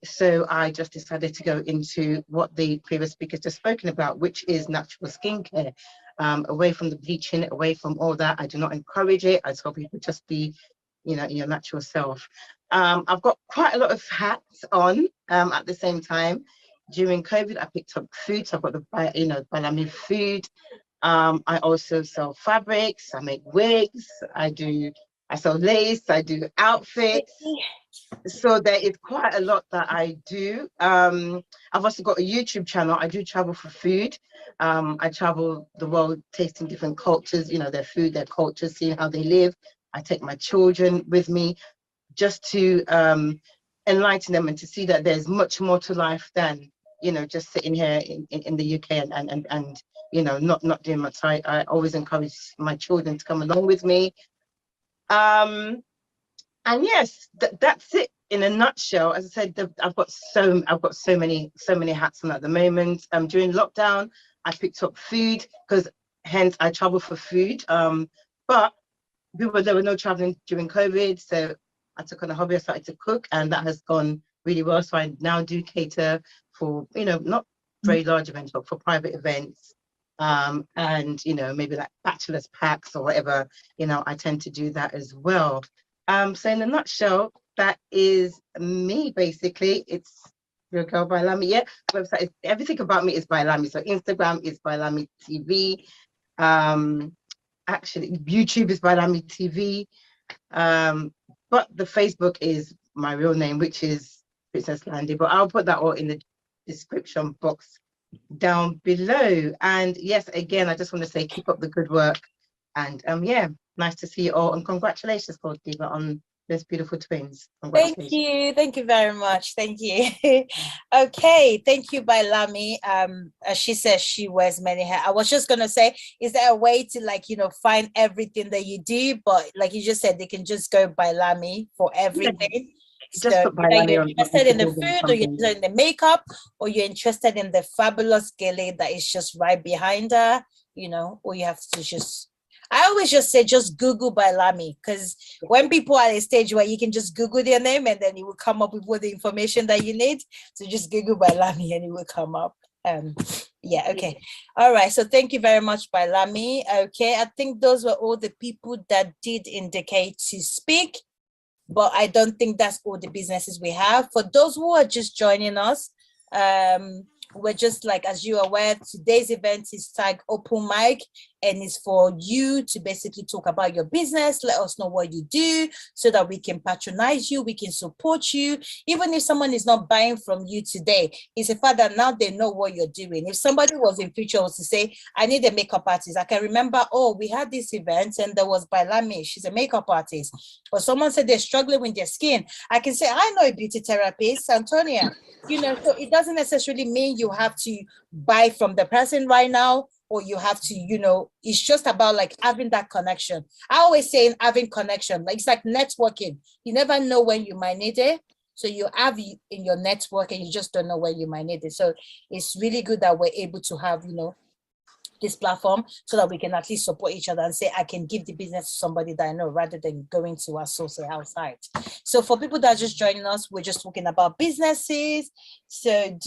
So I just decided to go into what the previous speakers just spoken about, which is natural skincare. Away from the bleaching, away from all that. I do not encourage it. I tell people just be, you know, your natural self. I've got quite a lot of hats on at the same time. during COVID, I picked up food. So I've got the, Balami food. I also sell fabrics. I make wigs. I sell lace. I do outfits. So there is quite a lot that I do. I've also got a YouTube channel. I do travel for food. I travel the world tasting different cultures, their food, their culture, seeing how they live. I take my children with me just to enlighten them and to see that there's much more to life than, just sitting here in the UK and not doing much. I always encourage my children to come along with me. And yes, that's it in a nutshell. As I said, I've got so many hats on at the moment. During lockdown, I picked up food because hence I travel for food. But there were no traveling during COVID, so I took on a hobby. I started to cook, and that has gone really well. So I now do cater for not very large events, but for private events. And maybe like bachelor's packs or whatever. I tend to do that as well. So in a nutshell, that is me basically. It's Real Girl by Lami. Yeah, website is, everything about me is by Lami. So Instagram is by Lami TV. Actually, YouTube is by Lami TV. But the Facebook is my real name, which is Princess Landy. But I'll put that all in the description box down below. And yes, again, I just want to say keep up the good work. And yeah, nice to see you all. And congratulations, Gold Diva, on those beautiful twins. Thank you very much. Thank you. Okay, thank you, by Lami. As she says, she wears many hats. I was just gonna say, is there a way to find everything that you do? But like you just said, they can just go by Lami for everything. Yeah, so you're interested in the food, or you're interested in the makeup, or you're interested in the fabulous gele that is just right behind her, or you have to just, I always just say, just Google by Lami, because when people are at a stage where you can just Google their name and then it will come up with all the information that you need. So just Google by Lami and it will come up. Yeah, okay. All right. So thank you very much, by Lami. Okay, I think those were all the people that did indicate to speak, but I don't think that's all the businesses we have. For those who are just joining us, we're just like, as you are aware, today's event is tagged open mic, and it's for you to basically talk about your business, let us know what you do so that we can patronize you, we can support you. Even if someone is not buying from you today, it's a fact that now they know what you're doing. If somebody was in future was to say, I need a makeup artist, I can remember, oh, we had this event and there was by Lami, she's a makeup artist. Or someone said they're struggling with their skin, I can say, I know a beauty therapist, Antonia. So it doesn't necessarily mean you have to buy from the person right now, or you have to, it's just about like having that connection. I always say having connection, like it's like networking. You never know when you might need it. So you have in your network and you just don't know when you might need it. So it's really good that we're able to have, this platform so that we can at least support each other and say, I can give the business to somebody that I know rather than going to our source outside. So for people that are just joining us, we're just talking about businesses. So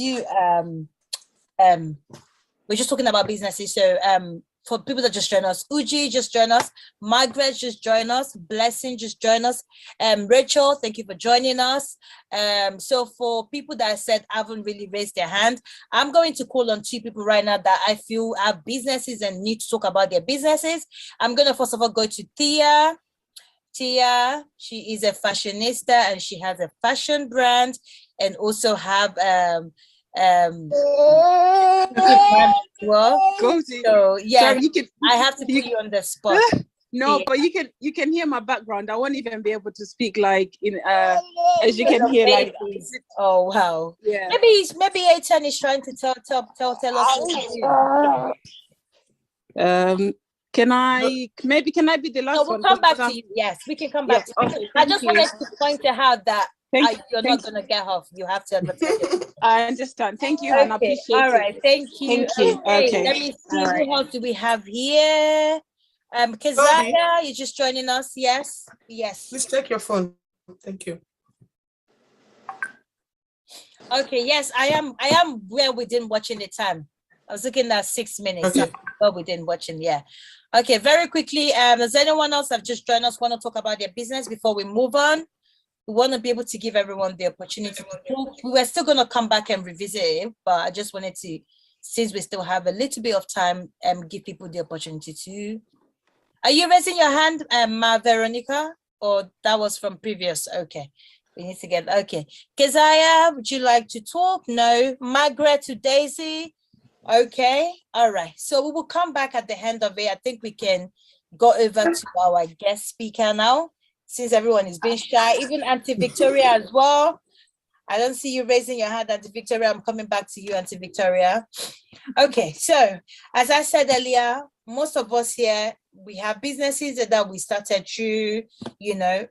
we're just talking about businesses. So for people that just join us, Uji just join us, Margaret just join us, Blessing just join us, Rachel, thank you for joining us. So for people that I said haven't really raised their hand, I'm going to call on 2 people right now that I feel have businesses and need to talk about their businesses. I'm going to first of all go to Tia. Tia, she is a fashionista and she has a fashion brand, and also have well, so yeah, sorry, I have to put you on the spot. No, yeah. But you can hear my background. I won't even be able to speak like in as you can hear like. Oh wow. Yeah. Maybe Aitan is trying to tell us what to do. Can I be the last one? We'll come back to you. Yes, we can come back to you. Okay, I just wanted to point out that you're not going to get off. You have to advertise it. I understand. Thank you, and I appreciate it. All right. Thank you. Thank you. Okay. Let me see who else do we have here. Keziah, you're just joining us. Yes. Please check your phone. Thank you. Okay. Yes, I am well within watching the time. I was looking at 6 minutes. Okay. Well within watching. Yeah. Okay. Very quickly. Does anyone else that just joined us want to talk about their business before we move on? we want to be able to give everyone the opportunity to talk. We were still going to come back and revisit it, but I just wanted to, since we still have a little bit of time, give people the opportunity to. Are you raising your hand, Ma Veronica? Or that was from previous? Okay. We need to get, okay. Keziah, would you like to talk? No. Margaret to Daisy? Okay. All right. So we will come back at the end of it. I think we can go over to our guest speaker now, since everyone is being shy, even Auntie Victoria as well. I don't see you raising your hand, Auntie Victoria. I'm coming back to you, Auntie Victoria. Okay, so as I said earlier, most of us here, we have businesses that we started through, you know,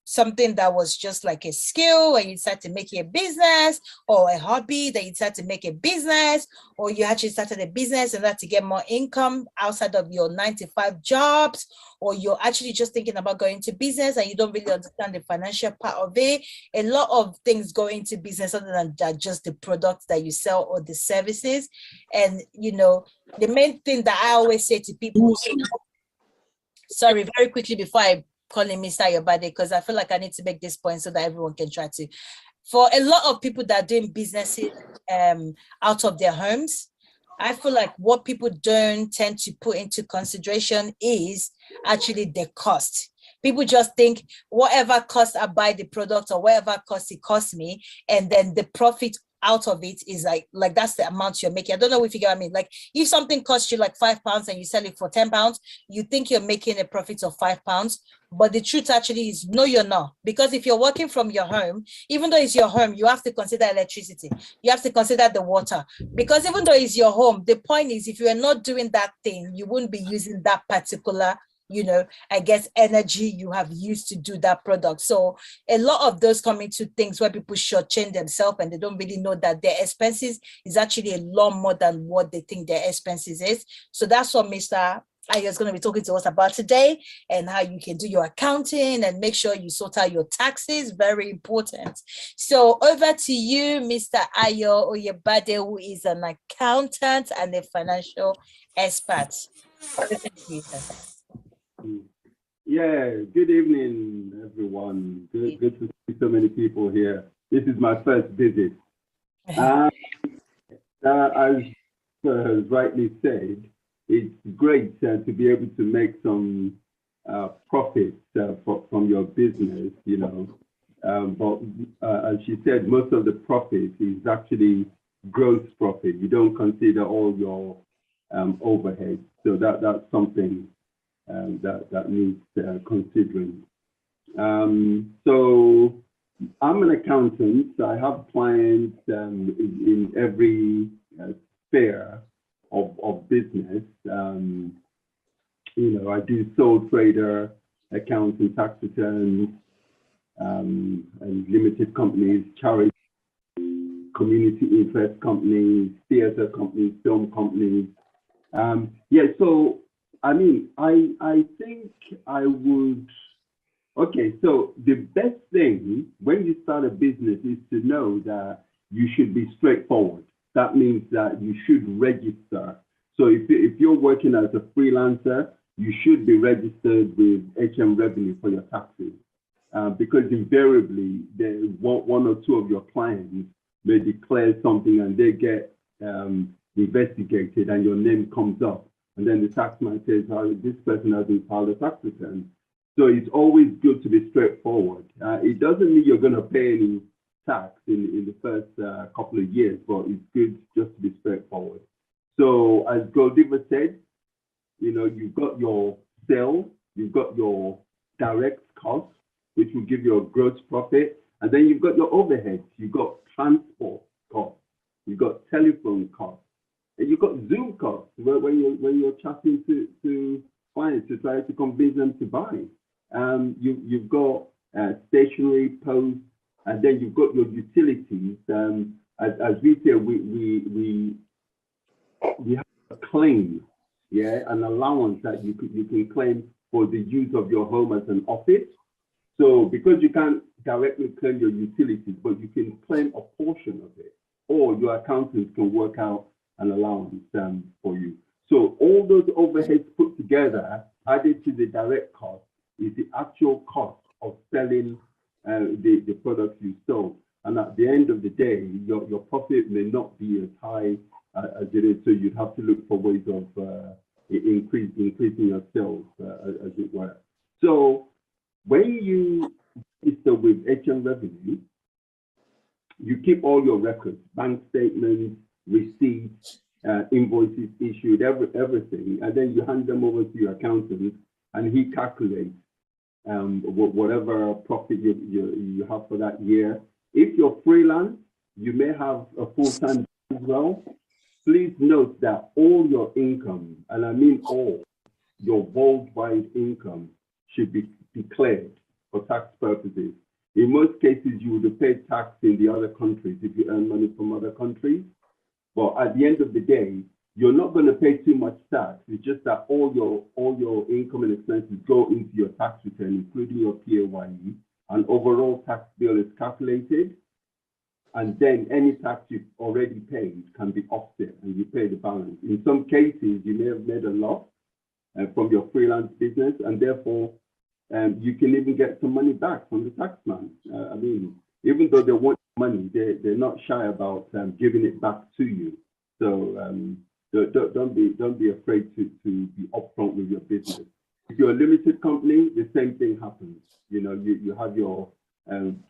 something that was just like a skill and you decided to make it a business, or a hobby that you decided to make a business, or you actually started a business and that to get more income outside of your 9-to-5 jobs, or you're actually just thinking about going into business and you don't really understand the financial part of it. A lot of things go into business other than just the products that you sell or the services. And, you know, the main thing that I always say to people, sorry, very quickly before I calling Mr. Yobade, because I feel like I need to make this point so that everyone can try to. For a lot of people that are doing businesses out of their homes, I feel like what people don't tend to put into consideration is actually the cost. People just think whatever cost I buy the product or whatever cost it costs me, and then the profit out of it is like that's the amount you're making. I don't know if you get what I mean. Like if something costs you like £5 and you sell it for £10, you think you're making a profit of £5, but the truth actually is no, you're not. Because if you're working from your home, even though it's your home, you have to consider electricity, you have to consider the water, because even though it's your home, the point is if you are not doing that thing, you wouldn't be using that particular, you know, I guess energy you have used to do that product. So a lot of those come into things where people shortchange themselves and they don't really know that their expenses is actually a lot more than what they think their expenses is. So that's what Mr. Ayo is going to be talking to us about today, and how you can do your accounting and make sure you sort out your taxes. Very important. So over to you, Mr. Ayo Oyebade, who is an accountant and a financial expert. Over to you, sir. Yeah, good evening, everyone. Good to see so many people here. This is my first visit. As rightly said, it's great to be able to make some profits from your business, you know. But as she said, most of the profit is actually gross profit. You don't consider all your overheads. So that's something that needs considering. So I'm an accountant. So I have clients in every sphere of business. You know, I do sole trader accounts and tax returns, and limited companies, charity, community interest companies, theater companies, film companies. Yeah, so I mean, I think I would, okay, so the best thing when you start a business is to know that you should be straightforward. That means that you should register. So if you're working as a freelancer, you should be registered with HM Revenue for your taxes, because invariably one or two of your clients may declare something and they get investigated and your name comes up. And then the taxman says, oh, this person hasn't filed a tax return. So it's always good to be straightforward. It doesn't mean you're going to pay any tax in the first couple of years, but it's good just to be straightforward. So as Goldiva said, you know, you've got your sales, you've got your direct costs, which will give you a gross profit, and then you've got your overheads, you've got transport costs, you've got telephone costs, and you've got Zoom costs when you're chatting to clients to try to convince them to buy. You've got stationery, post, and then you've got your utilities. As we say, we have a claim, yeah, an allowance that you can claim for the use of your home as an office. So because you can't directly claim your utilities, but you can claim a portion of it, or your accountants can work out an allowance for you. So all those overheads put together, added to the direct cost, is the actual cost of selling the products you sold. And at the end of the day, your profit may not be as high as it is. So you'd have to look for ways of increasing your sales, as it were. So when you register with HM Revenue, you keep all your records, bank statements, receipts, invoices issued, everything, and then you hand them over to your accountant, and he calculates whatever profit you have for that year. If you're freelance, you may have a full-time as well. Please note that all your income, and I mean all, your worldwide income should be declared for tax purposes. In most cases, you would have paid tax in the other countries if you earn money from other countries. But at the end of the day, you're not going to pay too much tax. It's just that all your income and expenses go into your tax return, including your PAYE, and overall tax bill is calculated. And then any tax you've already paid can be offset and you pay the balance. In some cases, you may have made a loss from your freelance business, and therefore you can even get some money back from the taxman. I mean, even though they want money, they're not shy about giving it back to you. So don't be afraid to be upfront with your business. If you're a limited company, the same thing happens. You know, you have your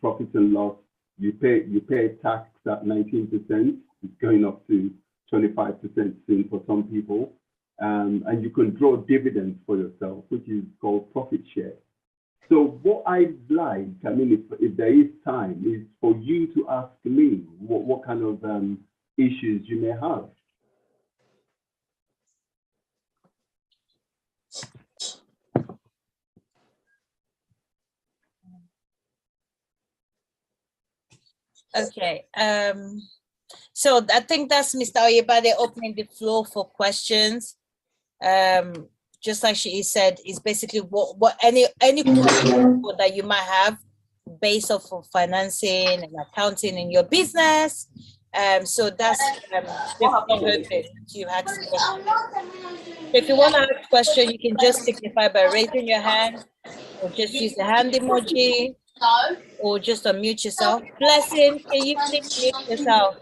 profit and loss. You pay tax at 19%. It's going up to 25% soon for some people. And you can draw dividends for yourself, which is called profit share. So what I'd like, I mean, if there is time, is for you to ask me what kind of issues you may have. Okay. So I think that's Mr. Oyebade opening the floor for questions. Just like she said, is basically what any question that you might have based off of financing and accounting in your business. So that's you ask questions. If you want to ask a question, you can just signify by raising your hand, or just use the hand emoji, or just unmute yourself. Blessing, can you please mute yourself?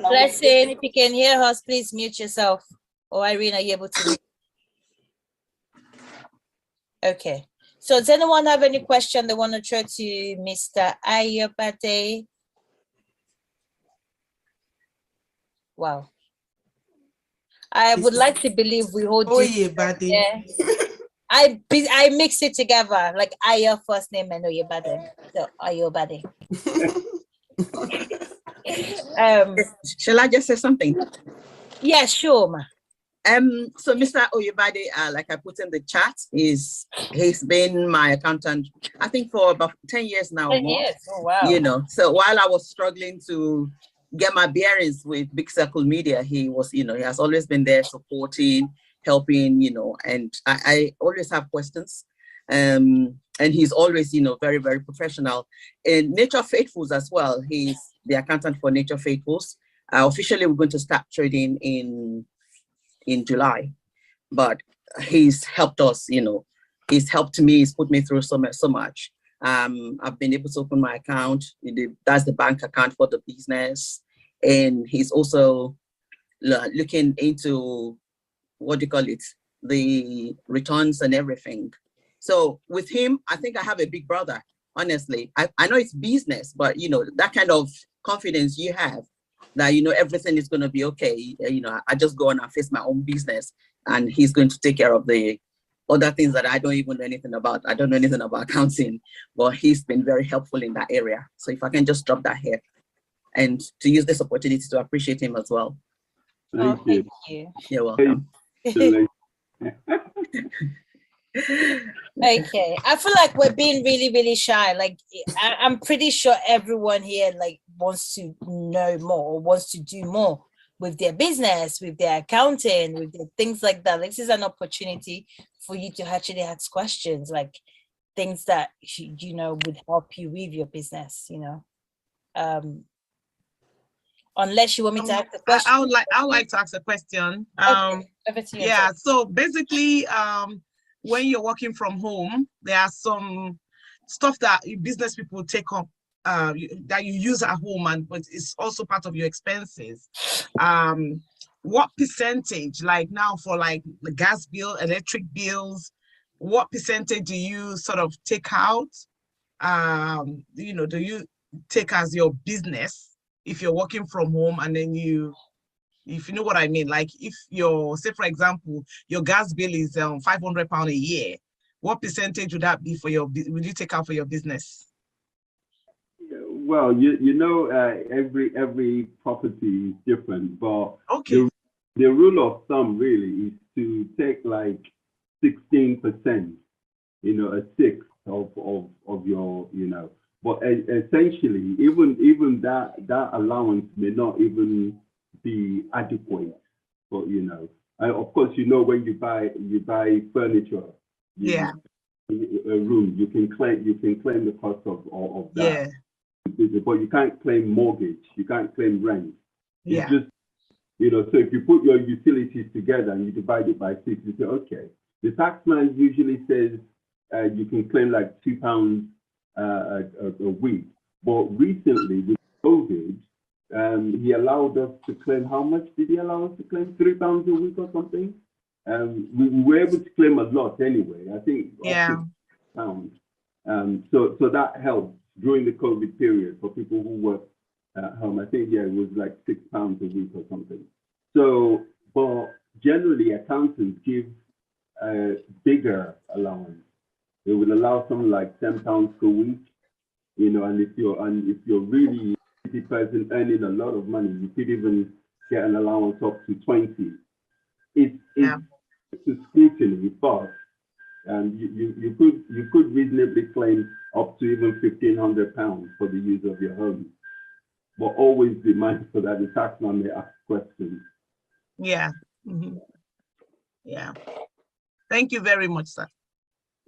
Blessing, if you can hear us, please mute yourself. Or Irene, are you able to mute? Okay. So does anyone have any question they want to throw to Mr. Oyebade? Wow. I would like to believe we all do. Oyebade. Yeah. I mix it together, like Aya first name and Oyebade. So Oyebade. Shall I just say something? Yeah, sure, ma. So Mr. Oyebade, like I put in the chat, he's been my accountant, I think, for about 10 years now. 10 years. Oh, wow. You know, so while I was struggling to get my bearings with Big Circle Media, he was, you know, he has always been there supporting, helping, you know, and I always have questions. And he's always, you know, very, very professional. In Nature Faithfuls as well, he's the accountant for Nature Faithfuls. Officially, we're going to start trading in July, but he's helped us, you know, he's helped me, he's put me through so much. I've been able to open my account. That's the bank account for the business. And he's also looking into, what do you call it, the returns and everything. So with him, I think I have a big brother, honestly. I know it's business, but, you know, that kind of confidence you have that, you know, everything is going to be okay. You know, I just go on and face my own business, and he's going to take care of the other things that I don't even know anything about. I don't know anything about accounting, but he's been very helpful in that area. So if I can just drop that here and to use this opportunity to appreciate him as well. Thank you. You're welcome. Okay, I feel like we're being really, really shy. Like I'm pretty sure everyone here like wants to know more, or wants to do more with their business, with their accounting, with their things like that. Like, this is an opportunity for you to actually ask questions, like things that you know would help you with your business. You know, unless you want me to ask a question. I would like to ask a question. Okay, over to you. Yeah. So basically, when you're working from home, there are some stuff that business people take up that you use at home, but it's also part of your expenses. What percentage, like now for like the gas bill, electric bills, what percentage do you sort of take out? Do you take as your business if you're working from home, and then if you know what I mean, like if say for example, your gas bill is £500 a year, what percentage would that be would you take out for your business? Well, every property is different, but okay. The rule of thumb really is to take like 16%, a sixth of your, but essentially even that allowance may not even be adequate. But of course, when you buy furniture, yeah, a room, you can claim the cost of that. Yeah. But you can't claim mortgage, you can't claim rent. Yeah. It's just, so if you put your utilities together and you divide it by 6, you say, okay, the taxman usually says you can claim like £2 a week. But recently with COVID, he allowed us to claim, how much did he allow us to claim? £3 a week or something? We were able to claim a lot anyway, I think. Yeah. £6. So that helped during the COVID period for people who work at home. I think, it was like £6 a week or something. So, but generally accountants give a bigger allowance. They will allow something like £10 per week, and if you're really a busy person earning a lot of money, you could even get an allowance up to 20. It's to scrutiny, but you could reasonably claim up to even £1,500 for the use of your home. But always be mindful that the taxman may ask questions. Yeah. Mm-hmm. Yeah. Thank you very much, sir.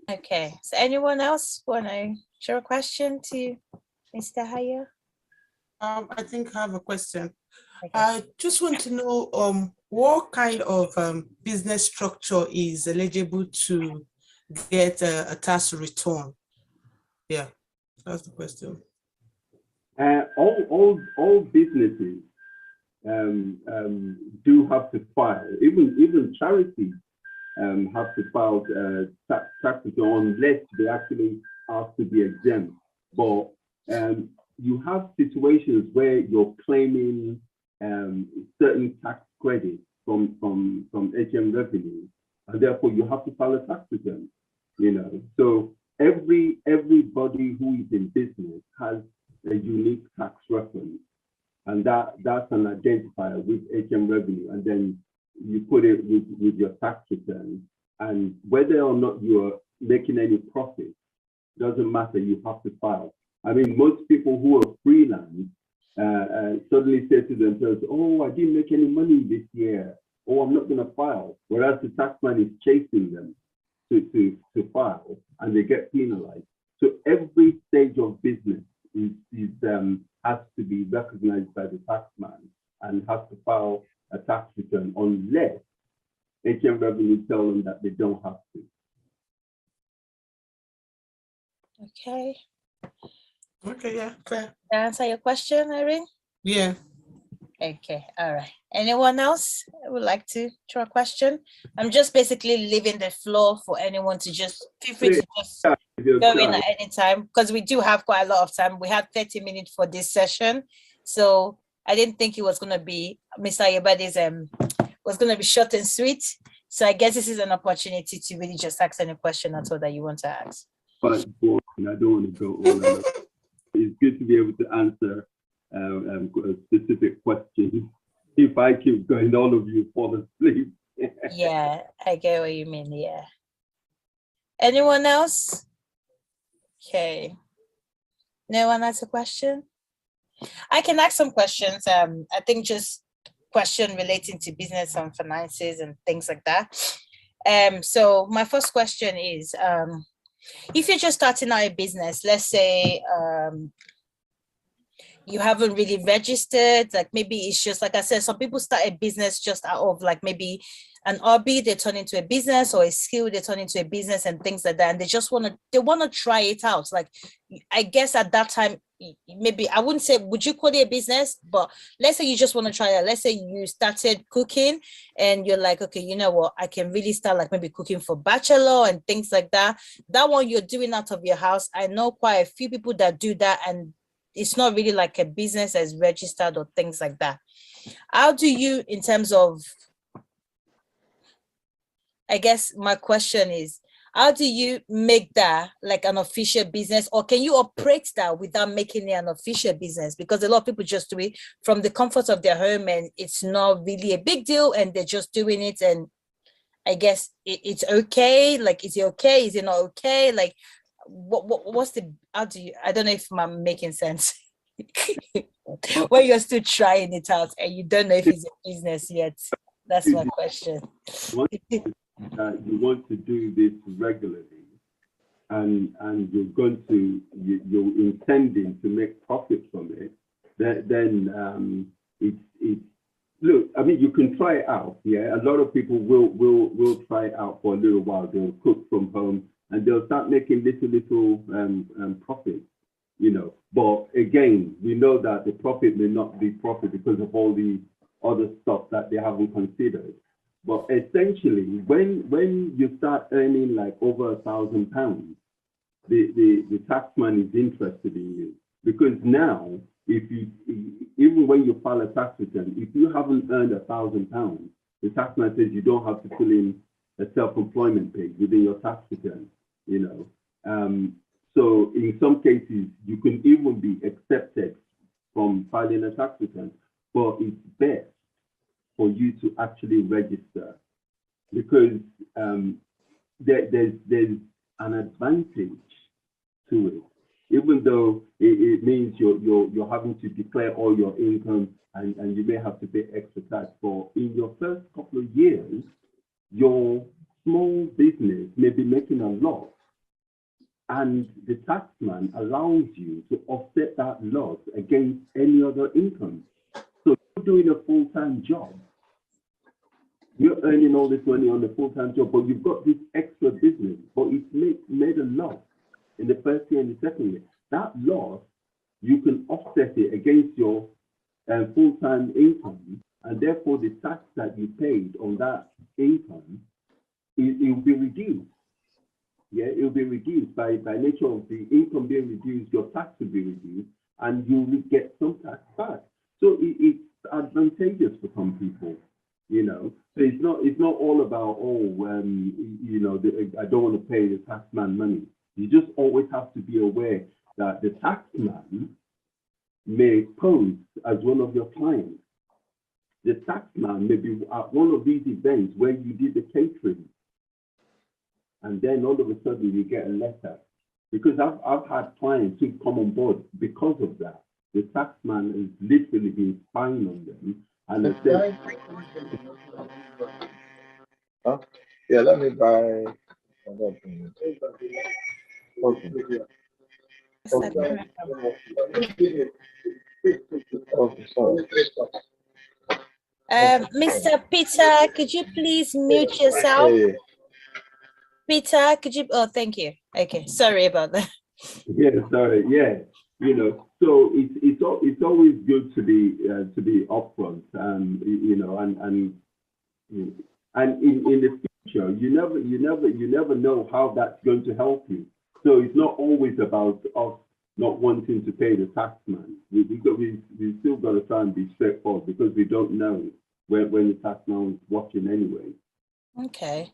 Okay. So anyone else want to share a question to Mr. Haya? I think I have a question. Okay. I just want to know what kind of business structure is eligible to get a tax return? Yeah, that's the question. All businesses do have to file. Even charities have to file tax return unless they actually ask to be exempt. But you have situations where you're claiming certain tax credits from HM revenue, and therefore you have to file a tax return. So everybody who is in business has a unique tax reference, and that's an identifier with HM revenue, and then you put it with your tax return, and whether or not you're making any profit doesn't matter, you have to file. I mean, most people who are freelance suddenly say to themselves, oh, I didn't make any money this year, oh, I'm not going to file, whereas the taxman is chasing them to file, and they get penalized. So every stage of business has to be recognized by the taxman and has to file a tax return unless HM revenue tell them that they don't have to. Okay. Okay, yeah, clear. Answer your question, Irene? Yeah. Okay, all right. Anyone else would like to throw a question? I'm just basically leaving the floor for anyone to just feel free to just go in at any time, because we do have quite a lot of time. We had 30 minutes for this session, so I didn't think it was going to be Mr. Ayobadi's was going to be short and sweet. So I guess this is an opportunity to really just ask any question at all that you want to ask. But I don't want to go all out. It's good to be able to answer a specific question. If I keep going, all of you fall asleep. Yeah, I get what you mean. Yeah. Anyone else? Okay. No one has a question? I can ask some questions. I think just question relating to business and finances and things like that. So my first question is, if you're just starting out a business, let's say you haven't really registered, like maybe it's just, like I said, some people start a business just out of like maybe an hobby, they turn into a business, or a skill, they turn into a business and things like that. And they just want to try it out. Like, I guess at that time, maybe I wouldn't say, would you call it a business? But let's say you just want to try it. Let's say you started cooking and you're like, okay, you know what, I can really start like maybe cooking for bachelor and things like that. That one you're doing out of your house. I know quite a few people that do that, and it's not really like a business as registered or things like that. How do you, in terms of, I guess my question is, how do you make that like an official business, or can you operate that without making it an official business? Because a lot of people just do it from the comfort of their home and it's not really a big deal and they're just doing it. And I guess it's okay. Like, is it okay? Is it not okay? Like, what's the, how do you, I don't know if I'm making sense. When you're still trying it out and you don't know if it's a business yet. That's my question. You want to do this regularly, and you're intending to make profit from it, then it's look, I mean, you can try it out. Yeah, a lot of people will try it out for a little while. They'll cook from home and they'll start making little profits, you know. But again, we know that the profit may not be profit because of all the other stuff that they haven't considered. But essentially, when you start earning like over £1,000, the taxman is interested in you, because now, if you, even when you file a tax return, if you haven't earned £1,000, the taxman says you don't have to fill in a self-employment page within your tax return, you know. So in some cases, you can even be accepted from filing a tax return, but it's best for you to actually register, because there's an advantage to it. Even though it means you're having to declare all your income and you may have to pay extra tax, for in your first couple of years, your small business may be making a loss, and the taxman allows you to offset that loss against any other income. So you're doing a full-time job. You're earning all this money on the full-time job, but you've got this extra business, but it's made a loss in the first year and the second year. That loss, you can offset it against your full-time income, and therefore the tax that you paid on that income, it will be reduced. Yeah, it will be reduced by nature of the income being reduced, your tax will be reduced, and you will get some tax back. So it's advantageous for some people, you know. So it's not all about, you know, I don't want to pay the taxman money. You just always have to be aware that the taxman may pose as one of your clients. The taxman may be at one of these events where you did the catering, and then all of a sudden you get a letter. Because I've had clients who come on board because of that. The taxman has literally been spying on them, and they said, yeah, let me buy another thing. Okay. Okay, sorry. Mr. Peter, could you please mute yourself? Hey. Peter, could you? Oh, thank you. Okay, sorry about that. Yeah, sorry. Yeah, you know. So it's always good to be upfront, you know, and in the future, you never know how that's going to help you. So it's not always about us not wanting to pay the taxman. We still got to try and be straightforward, because we don't know when the taxman is watching anyway. Okay.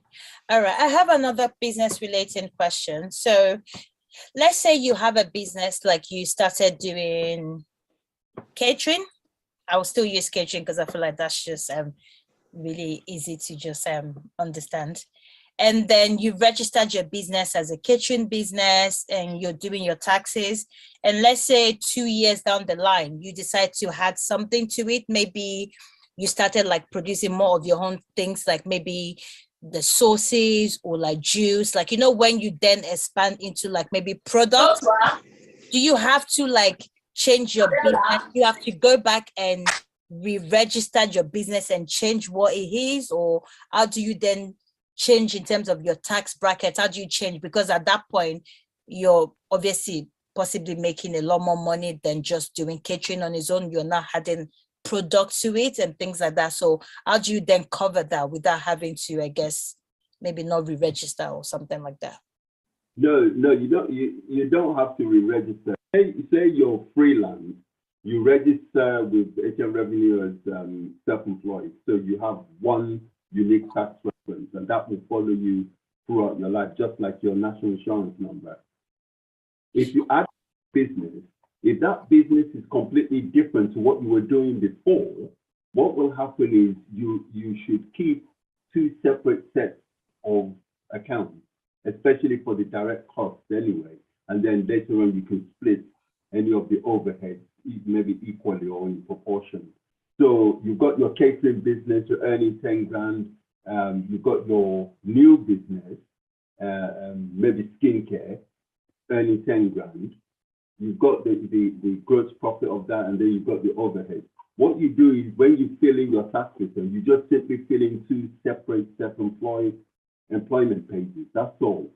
All right. I have another business related question. So let's say you have a business, like you started doing catering. I will still use catering because I feel like that's just really easy to just understand. And then you registered your business as a catering business and you're doing your taxes. And let's say 2 years down the line, you decide to add something to it. Maybe you started like producing more of your own things, like maybe the sauces or like juice, like, you know, when you then expand into like maybe products, do you have to like change your business? You have to go back and re-registered your business and change what it is, or how do you then change in terms of your tax bracket? How do you change? Because at that point, you're obviously possibly making a lot more money than just doing catering on its own. You're not adding product to it and things like that. So how do you then cover that without having to, I guess, maybe not re-register or something like that? No, you don't. You don't have to re-register. Say you're freelance, you register with HM Revenue as self-employed. So you have one unique tax reference, and that will follow you throughout your life, just like your national insurance number. If you add business, if that business is completely different to what you were doing before, what will happen is you should keep two separate sets of accounts, especially for the direct costs anyway. And then later on, you can split any of the overheads, maybe equally or in proportion. So you've got your catering business, you're earning 10 grand. You've got your new business, maybe skincare, earning 10 grand. You've got the gross profit of that, and then you've got the overhead. What you do is when you fill in your tax return, you just simply fill in two separate self-employed employment pages. That's all.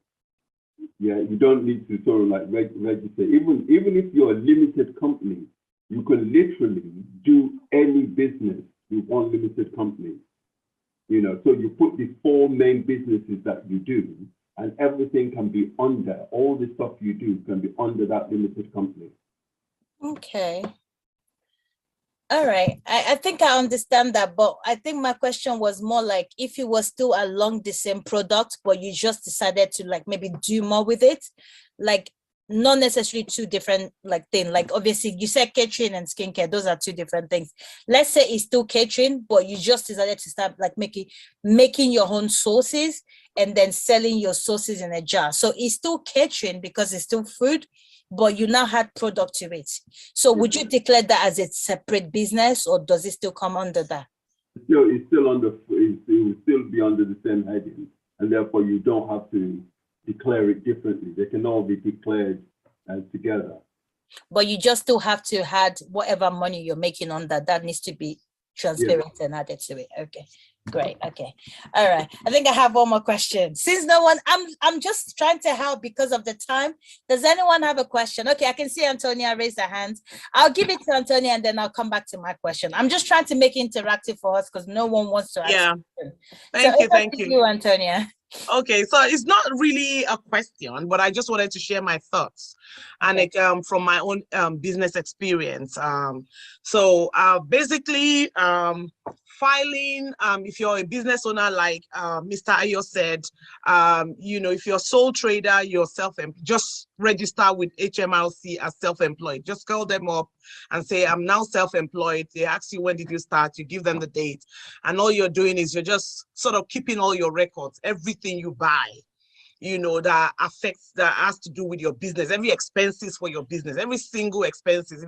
Yeah, you don't need to sort of like register. Even if you're a limited company, you can literally do any business with one limited company. You know, so you put the four main businesses that you do, and everything can be under, all the stuff you do can be under that limited company. Okay. All right. I think I understand that, but I think my question was more like if you were still along the same product, but you just decided to like maybe do more with it, like not necessarily two different like things. Like obviously you said catering and skincare, those are two different things. Let's say it's still catering, but you just decided to start like making your own sauces and then selling your sauces in a jar. So it's still catering because it's still food, but you now had product to it. So would you declare that as a separate business, or does it still come under that? It will still be under the same heading, and therefore you don't have to declare it differently. They can all be declared together. But you just still have to add whatever money you're making on that needs to be transparent and added to it. Okay. Great. Okay. All right. I think I have one more question. Since no one, I'm just trying to help because of the time. Does anyone have a question? Okay, I can see Antonia raise her hand. I'll give it to Antonia and then I'll come back to my question. I'm just trying to make it interactive for us because no one wants to ask. Yeah. Thank you, Antonia. Okay, so it's not really a question, but I just wanted to share my thoughts and from my own business experience. So basically, filing, if you're a business owner, like Mr. Ayo said, you know, if you're a sole trader, you're just register with HMRC as self-employed. Just call them up and say, I'm now self-employed. They ask you, when did you start? You give them the date. And all you're doing is you're just sort of keeping all your records, everything you buy, you know, that has to do with your business, every expenses for your business, every single expenses.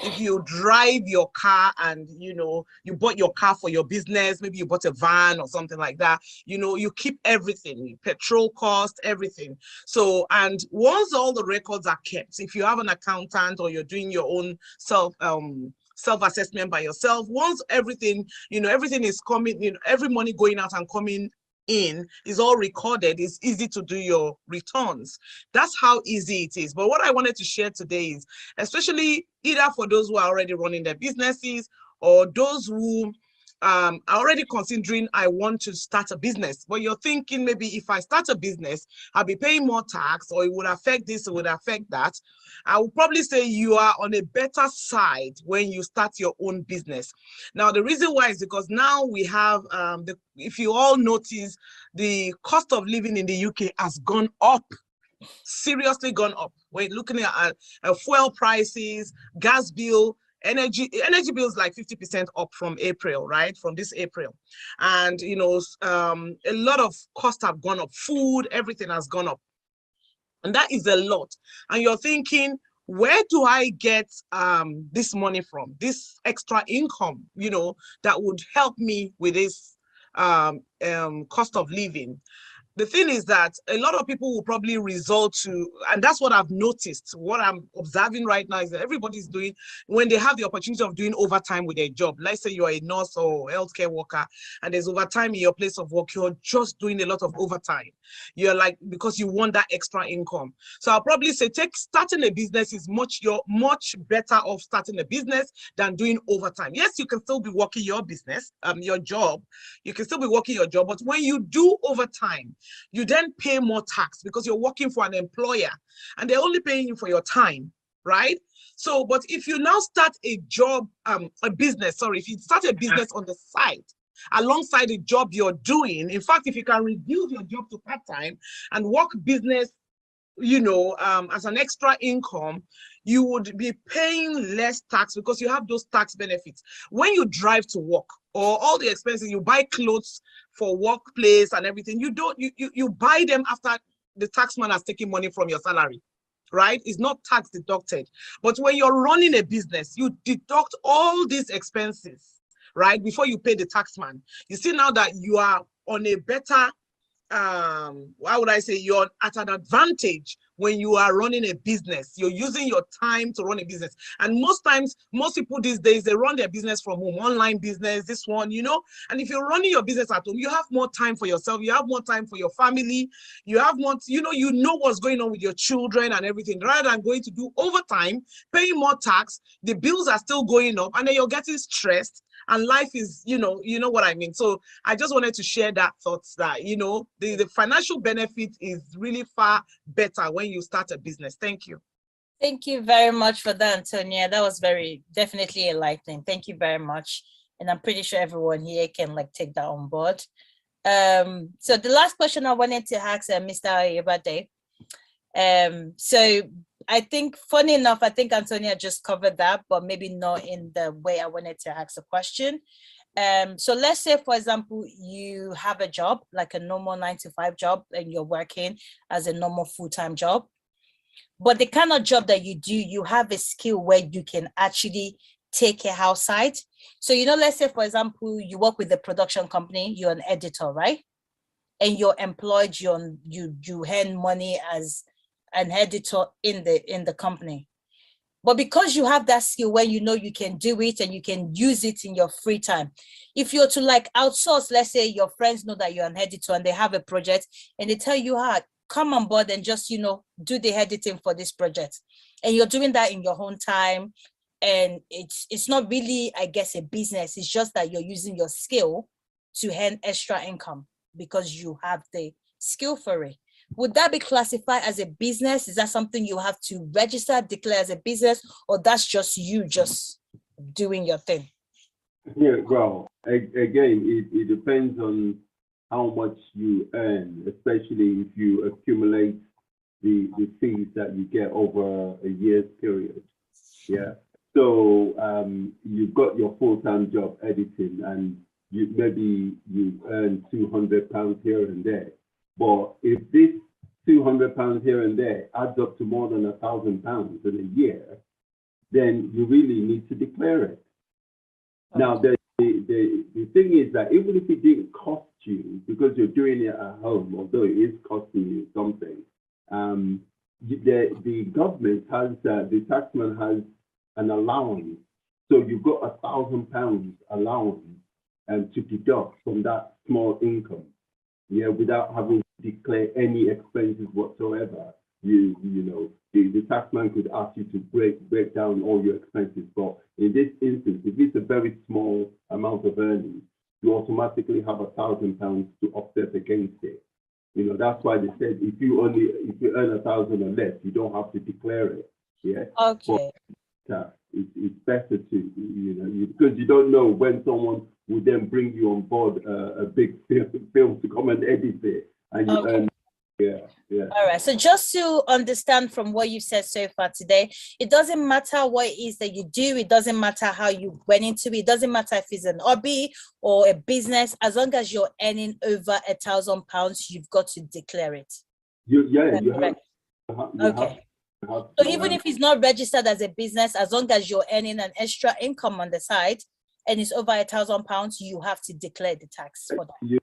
If you drive your car and, you know, you bought your car for your business, maybe you bought a van or something like that, you know, you keep everything, petrol cost, everything. So, and once all the records are kept, if you have an accountant or you're doing your own self-assessment by yourself, once everything, you know, everything is coming, you know, every money going out and coming in is all recorded, it's easy to do your returns. That's how easy it is. But what I wanted to share today is, especially either for those who are already running their businesses or those who are already considering, I want to start a business, but you're thinking maybe if I start a business, I'll be paying more tax, or it would affect this, it would affect that. I would probably say you are on a better side when you start your own business. Now, the reason why is because now we have, if you all notice, the cost of living in the UK has gone up, seriously gone up. We're looking at fuel prices, gas bill, energy bills like 50% up from April, right? From this April. And, you know, a lot of costs have gone up. Food, everything has gone up. And that is a lot. And you're thinking, where do I get this money from? This extra income, you know, that would help me with this cost of living. the thing is that a lot of people will probably resort to, and that's what I've noticed, what I'm observing right now is that everybody's doing, when they have the opportunity of doing overtime with their job, let's say you're a nurse or healthcare worker, and there's overtime in your place of work, you're just doing a lot of overtime. You're like, because you want that extra income. So I'll probably say, starting a business is you're much better off starting a business than doing overtime. Yes, you can still be working your business, your job, you can still be working your job, but when you do overtime, you then pay more tax because you're working for an employer and they're only paying you for your time, right? So, but if you now start a job, if you start a business on the side, alongside the job you're doing, in fact, if you can reduce your job to part-time and work business, as an extra income, you would be paying less tax because you have those tax benefits. When you drive to work or all the expenses, you buy clothes for workplace and everything, you buy them after the taxman has taken money from your salary, right? It's not tax deducted. But when you're running a business, you deduct all these expenses, right, before you pay the taxman. You see now that you are on a better, why would I say, you're at an advantage when you are running a business. You're using your time to run a business. And most times, most people these days, they run their business from home, online business, this one, and if you're running your business at home, you have more time for yourself. You have more time for your family. You have more, you know what's going on with your children and everything, rather than going to do overtime, paying more tax. The bills are still going up and then you're getting stressed. And life is, you know what I mean. So I just wanted to share that thoughts that, the financial benefit is really far better when you start a business. Thank you. Thank you very much for that, Antonia. That was definitely enlightening. Thank you very much. And I'm pretty sure everyone here can take that on board. So the last question I wanted to ask Mr. Ayobade. So I think, funny enough, I think Antonia just covered that, but maybe not in the way I wanted to ask the question. So let's say, for example, you have a job, like a normal 9-to-5 job, and you're working as a normal full-time job. But the kind of job that you do, you have a skill where you can actually take it outside. So, let's say, for example, you work with a production company, you're an editor, right? And you're employed, you earn money as an editor in the company. But because you have that skill where you can do it and you can use it in your free time, if you're to outsource, let's say your friends know that you're an editor and they have a project and they tell you, come on board and just, do the editing for this project. And you're doing that in your own time. And it's not really, I guess, a business. It's just that you're using your skill to earn extra income because you have the skill for it. Would that be classified as a business? Is that something you have to register, declare as a business, or that's just you just doing your thing? Yeah, well, again, it depends on how much you earn, especially if you accumulate the fees that you get over a year's period. Yeah. So you've got your full-time job editing, and maybe you earn £200 here and there. But if this £200 here and there adds up to more than £1,000 in a year, then you really need to declare it. Okay. Now, the thing is that even if it didn't cost you, because you're doing it at home, although it is costing you something, the government has, the taxman has an allowance. So you've got £1,000 allowance to deduct from that small income. Yeah, without having to declare any expenses whatsoever. The taxman could ask you to break down all your expenses. But in this instance, if it's a very small amount of earnings, you automatically have £1,000 to offset against it. That's why they said if you earn 1,000 or less, you don't have to declare it. Yeah. Okay. But, it's better to, because you don't know when someone will then bring you on board a big film to come and edit it, and you earn. Yeah. All right. So just to understand from what you said so far today, it doesn't matter what it is that you do. It doesn't matter how you went into it. It doesn't matter if it's an hobby or a business. As long as you're earning over £1,000, you've got to declare it. You have. Okay. So even if it's not registered as a business, as long as you're earning an extra income on the side and it's over £1,000, you have to declare the tax for that. You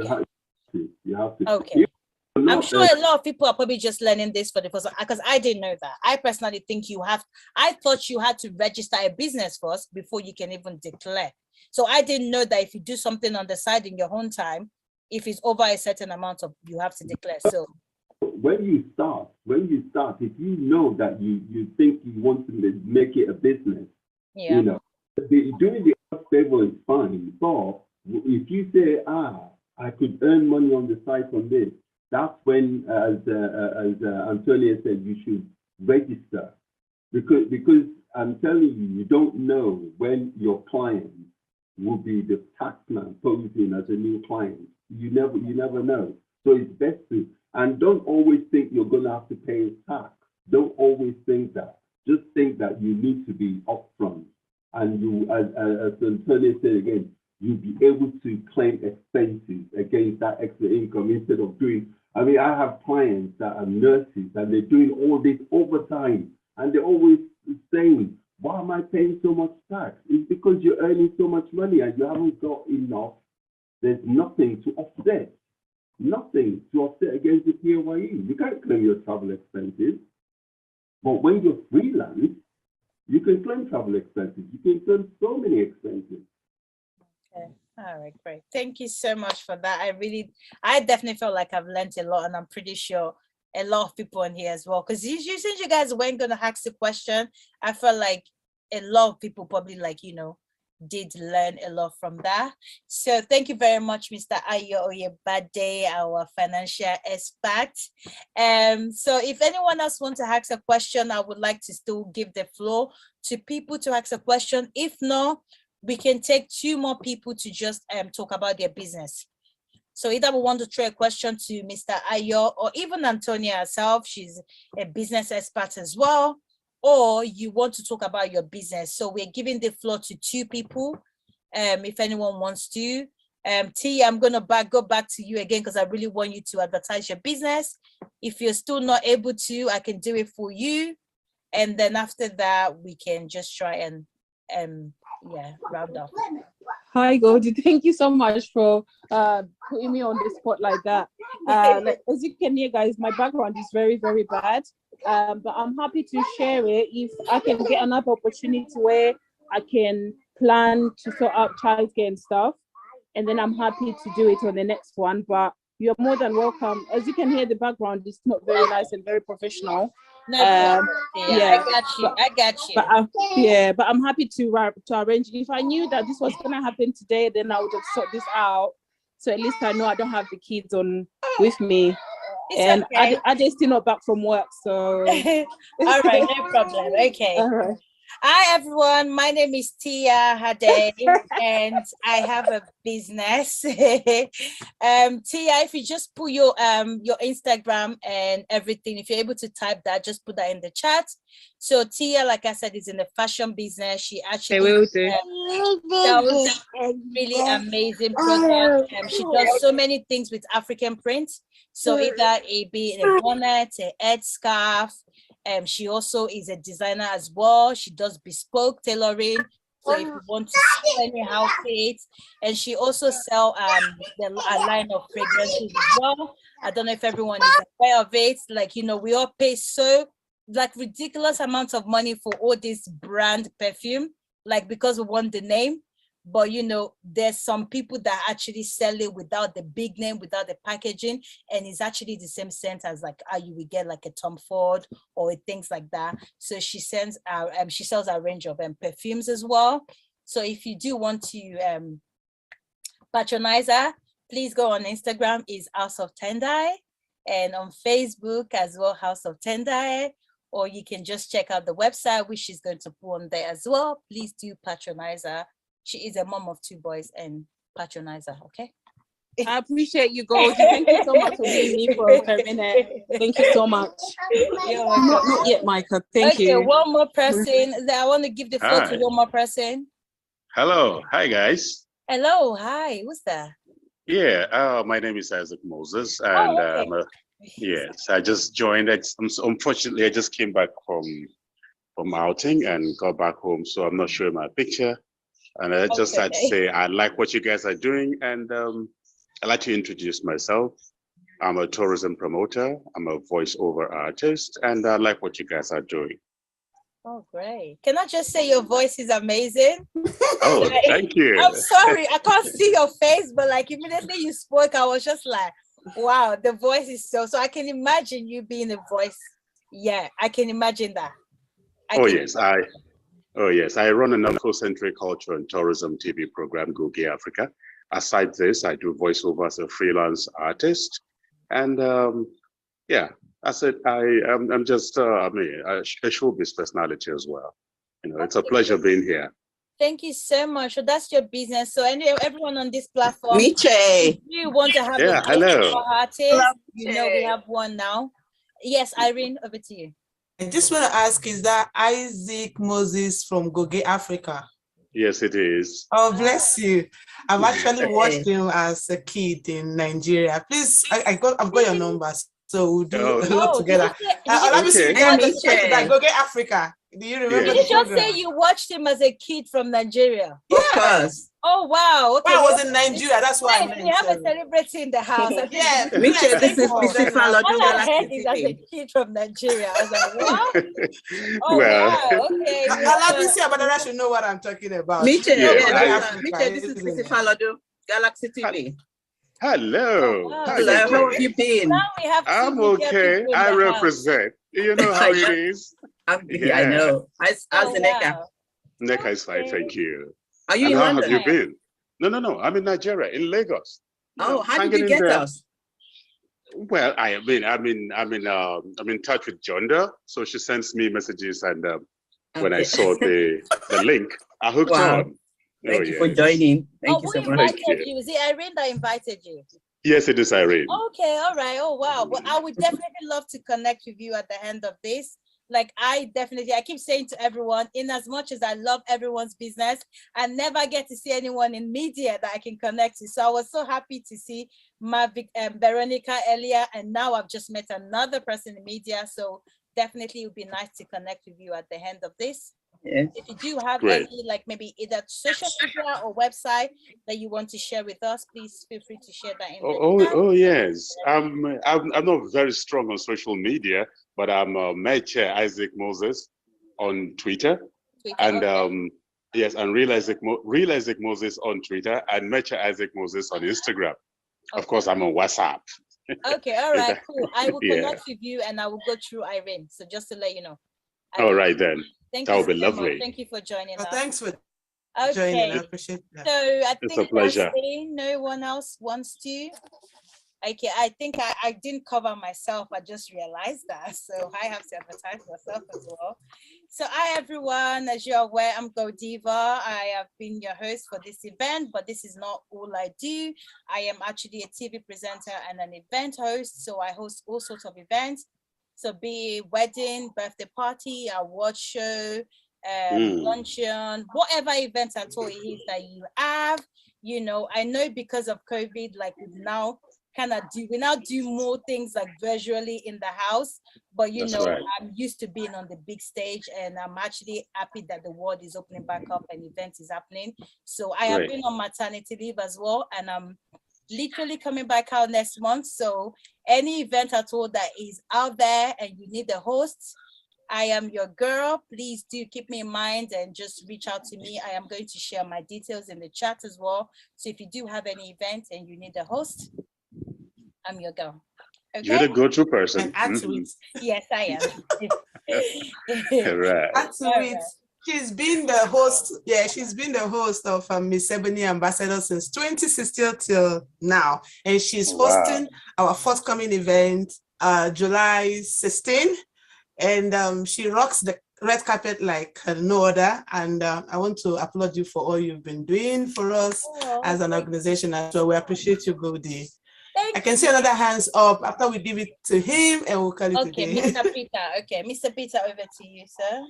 have to to. You have to. Okay. I'm sure If a lot of people are probably just learning this for the first time, because I didn't know that. I personally think I thought you had to register a business first before you can even declare. So I didn't know that if you do something on the side in your own time, if it's over a certain amount of, you have to declare. So when you start, if you know that you think you want to make it a business, yeah. you know, doing the odd favor is fine. But if you say, I could earn money on the side from this, that's when, as Antonia said, you should register, because I'm telling you, you don't know when your client will be the taxman posing as a new client. You never know. So it's best to, and don't always think you're going to have to pay tax. Don't always think that. Just think that you need to be upfront, and you, as Antonia said again, you'll be able to claim expenses against that extra income instead of doing. I mean, I have clients that are nurses and they're doing all this overtime, and they're always saying, why am I paying so much tax? It's because you're earning so much money and you haven't got enough. There's nothing to offset. Nothing to offset against the PAYE. You can't claim your travel expenses. But when you're freelance, you can claim travel expenses. You can claim so many expenses. Okay. All right, great. Thank you so much for that. I definitely felt like I've learned a lot, and I'm pretty sure a lot of people in here as well. Because since you guys weren't going to ask the question, I felt like a lot of people probably did learn a lot from that. So thank you very much, Mr. Ayo Oyebade, our financial expert. So if anyone else wants to ask a question, I would like to still give the floor to people to ask a question. If not, we can take 2 more people to just talk about their business. So either we want to throw a question to Mr. Ayo, or even Antonia herself, she's a business expert as well, or you want to talk about your business. So we're giving the floor to 2 people, if anyone wants to. T, I'm going to go back to you again, because I really want you to advertise your business. If you're still not able to, I can do it for you. And then after that, we can just try and round up. Hi, Goldie. Thank you so much for putting me on the spot like that. As you can hear, guys, my background is very, very bad. But I'm happy to share it if I can get another opportunity where I can plan to sort out childcare and stuff. And then I'm happy to do it on the next one. But you're more than welcome. As you can hear, the background is not very nice and very professional. No problem. Yeah, I got you. But I'm happy to arrange. If I knew that this was gonna happen today, then I would have sorted this out. So at least I know I don't have the kids on with me. It's and okay. I just still not back from work. So all right, no problem. Okay. All right. Hi everyone, my name is Tia Hade and I have a business. Tia, if you just put your Instagram and everything, if you're able to type that, just put that in the chat. So Tia, like I said, is in the fashion business. She actually sells really amazing products. She does so many things with African prints. So either it be a bonnet, a head scarf. She also is a designer as well. She does bespoke tailoring. So if you want to sell any outfits, and she also sell a line of fragrances as well. I don't know if everyone is aware of it. Like, we all pay so ridiculous amounts of money for all this brand perfume, because we want the name. But there's some people that actually sell it without the big name, without the packaging, and it's actually the same scent as how you would get like a Tom Ford or things like that. So she sells a range of perfumes as well. So if you do want to patronize her, please go on Instagram, is House of Tendai, and on Facebook as well, House of Tendai. Or you can just check out the website, which she's going to put on there as well. Please do patronize her. She is a mom of 2 boys, and patronize her, okay? I appreciate you, Goldie. Thank you so much for being me for a minute. Thank you so much. Not yet, Micah. Thank you. Okay, one more person. I want to give the floor to one more person. Hello. Hi, guys. Hello. Hi. Who's that? Yeah. My name is Isaac Moses, and okay. Yes, I just joined. Unfortunately, I just came back from outing and got back home, so I'm not showing my picture. And I just had to say I like what you guys are doing, and I'd like to introduce myself. I'm a tourism promoter. I'm a voiceover artist, and I like what you guys are doing. Oh, great. Can I just say your voice is amazing? Oh, thank you. I'm sorry, I can't see your face, but like immediately you spoke, I was just like, wow, the voice is so I can imagine you being a voice. Yeah, I can imagine that. Oh yes, I run an Afrocentric culture and tourism TV program, Go Gay Africa. Aside this, I do voiceover as a freelance artist. And yeah, that's it. I'm just a showbiz personality as well. You know, it's a pleasure being here. Thank you so much. So that's your business. So anyway, everyone on this platform, Miche. if you want to have a hello. artist, you know we have one now. Yes, Irene, over to you. I just want to ask, is that Isaac Moses from Go Gay Africa? Yes, it is. Oh, bless you. I've actually watched him as a kid in Nigeria. Please, I've got your numbers, so we'll do a lot together. Let me see. Go Gay Africa. Do you remember? Did you just say you watched him as a kid from Nigeria? Yes. Oh wow! Okay. When I was in Nigeria, that's why I meant. We have a celebrity in the house. Yeah, Miche, this is Mr. Falodun. All I heard is as a kid from Nigeria. I was like, what? Oh well, wow! Okay. I should know what I'm talking about. Miche, Miche, this is Mr. Falodun, Galaxy TV. Hello. Oh, wow. Hello, how have you been? Now we have I'm okay. I represent. You know how it is. I know. How's the NECA? NECA is fine, thank you. Are you and in how London? have you been? No. I'm in Nigeria, in Lagos. Oh, how did you get us? Well, I'm in touch with Jonda, so she sends me messages, and when I saw the link, I hooked on. Thank you for joining. Thank you so much. Who invited you? Is it Irene that invited you? Yes, it is Irene. Okay, all right. Oh wow. Well, I would definitely love to connect with you at the end of this. Like I keep saying to everyone, in as much as I love everyone's business, I never get to see anyone in media that I can connect to. So I was so happy to see Mavic and Veronica earlier, and now I've just met another person in media. So definitely it would be nice to connect with you at the end of this. Yes. If you do have any, like maybe either social media or website that you want to share with us, please feel free to share that in the chat. Oh yes. I'm not very strong on social media, but I'm Meche Isaac Moses on Twitter. And yes, and Real Isaac Moses on Twitter, and Meche Isaac Moses on Instagram. Okay. Of course, I'm on WhatsApp. Okay, all right, cool. I will connect with you, and I will go through Irene. So just to let you know. All right then. Thank that you would be so lovely. much. Thank you for joining us. Thanks for joining. I appreciate that. So I it's think a pleasure. No one else wants to. Okay, I think I didn't cover myself. I just realized that. So I have to advertise myself as well. So hi everyone, as you're aware, I'm Godiva. I have been your host for this event, but this is not all I do. I am actually a TV presenter and an event host. So I host all sorts of events. So be it wedding, birthday party, award show, luncheon, whatever event at all it is that you have, you know, I know because of COVID, like we now do more things like virtually in the house, but you know, right. I'm used to being on the big stage, and I'm actually happy that the world is opening back up and event is happening. So I have been on maternity leave as well, and I'm literally coming back out next month. So any event at all that is out there and you need a host, I am your girl. Please do keep me in mind and just reach out to me. I am going to share my details in the chat as well. So if you do have any event and you need a host, I'm your girl. Okay? You're the go-to person. Yes, I am. Right. She's been the host. Yeah, she's been the host of Miss Ebony Ambassador since 2016 till now, and she's hosting our forthcoming event, July 16, and she rocks the red carpet like no other. And I want to applaud you for all you've been doing for us as an organization as well. We appreciate you, Goldie. I can see another hands up after we give it to him, and we'll call it okay, Mr. Peter. Okay, Mr. Peter, over to you, sir.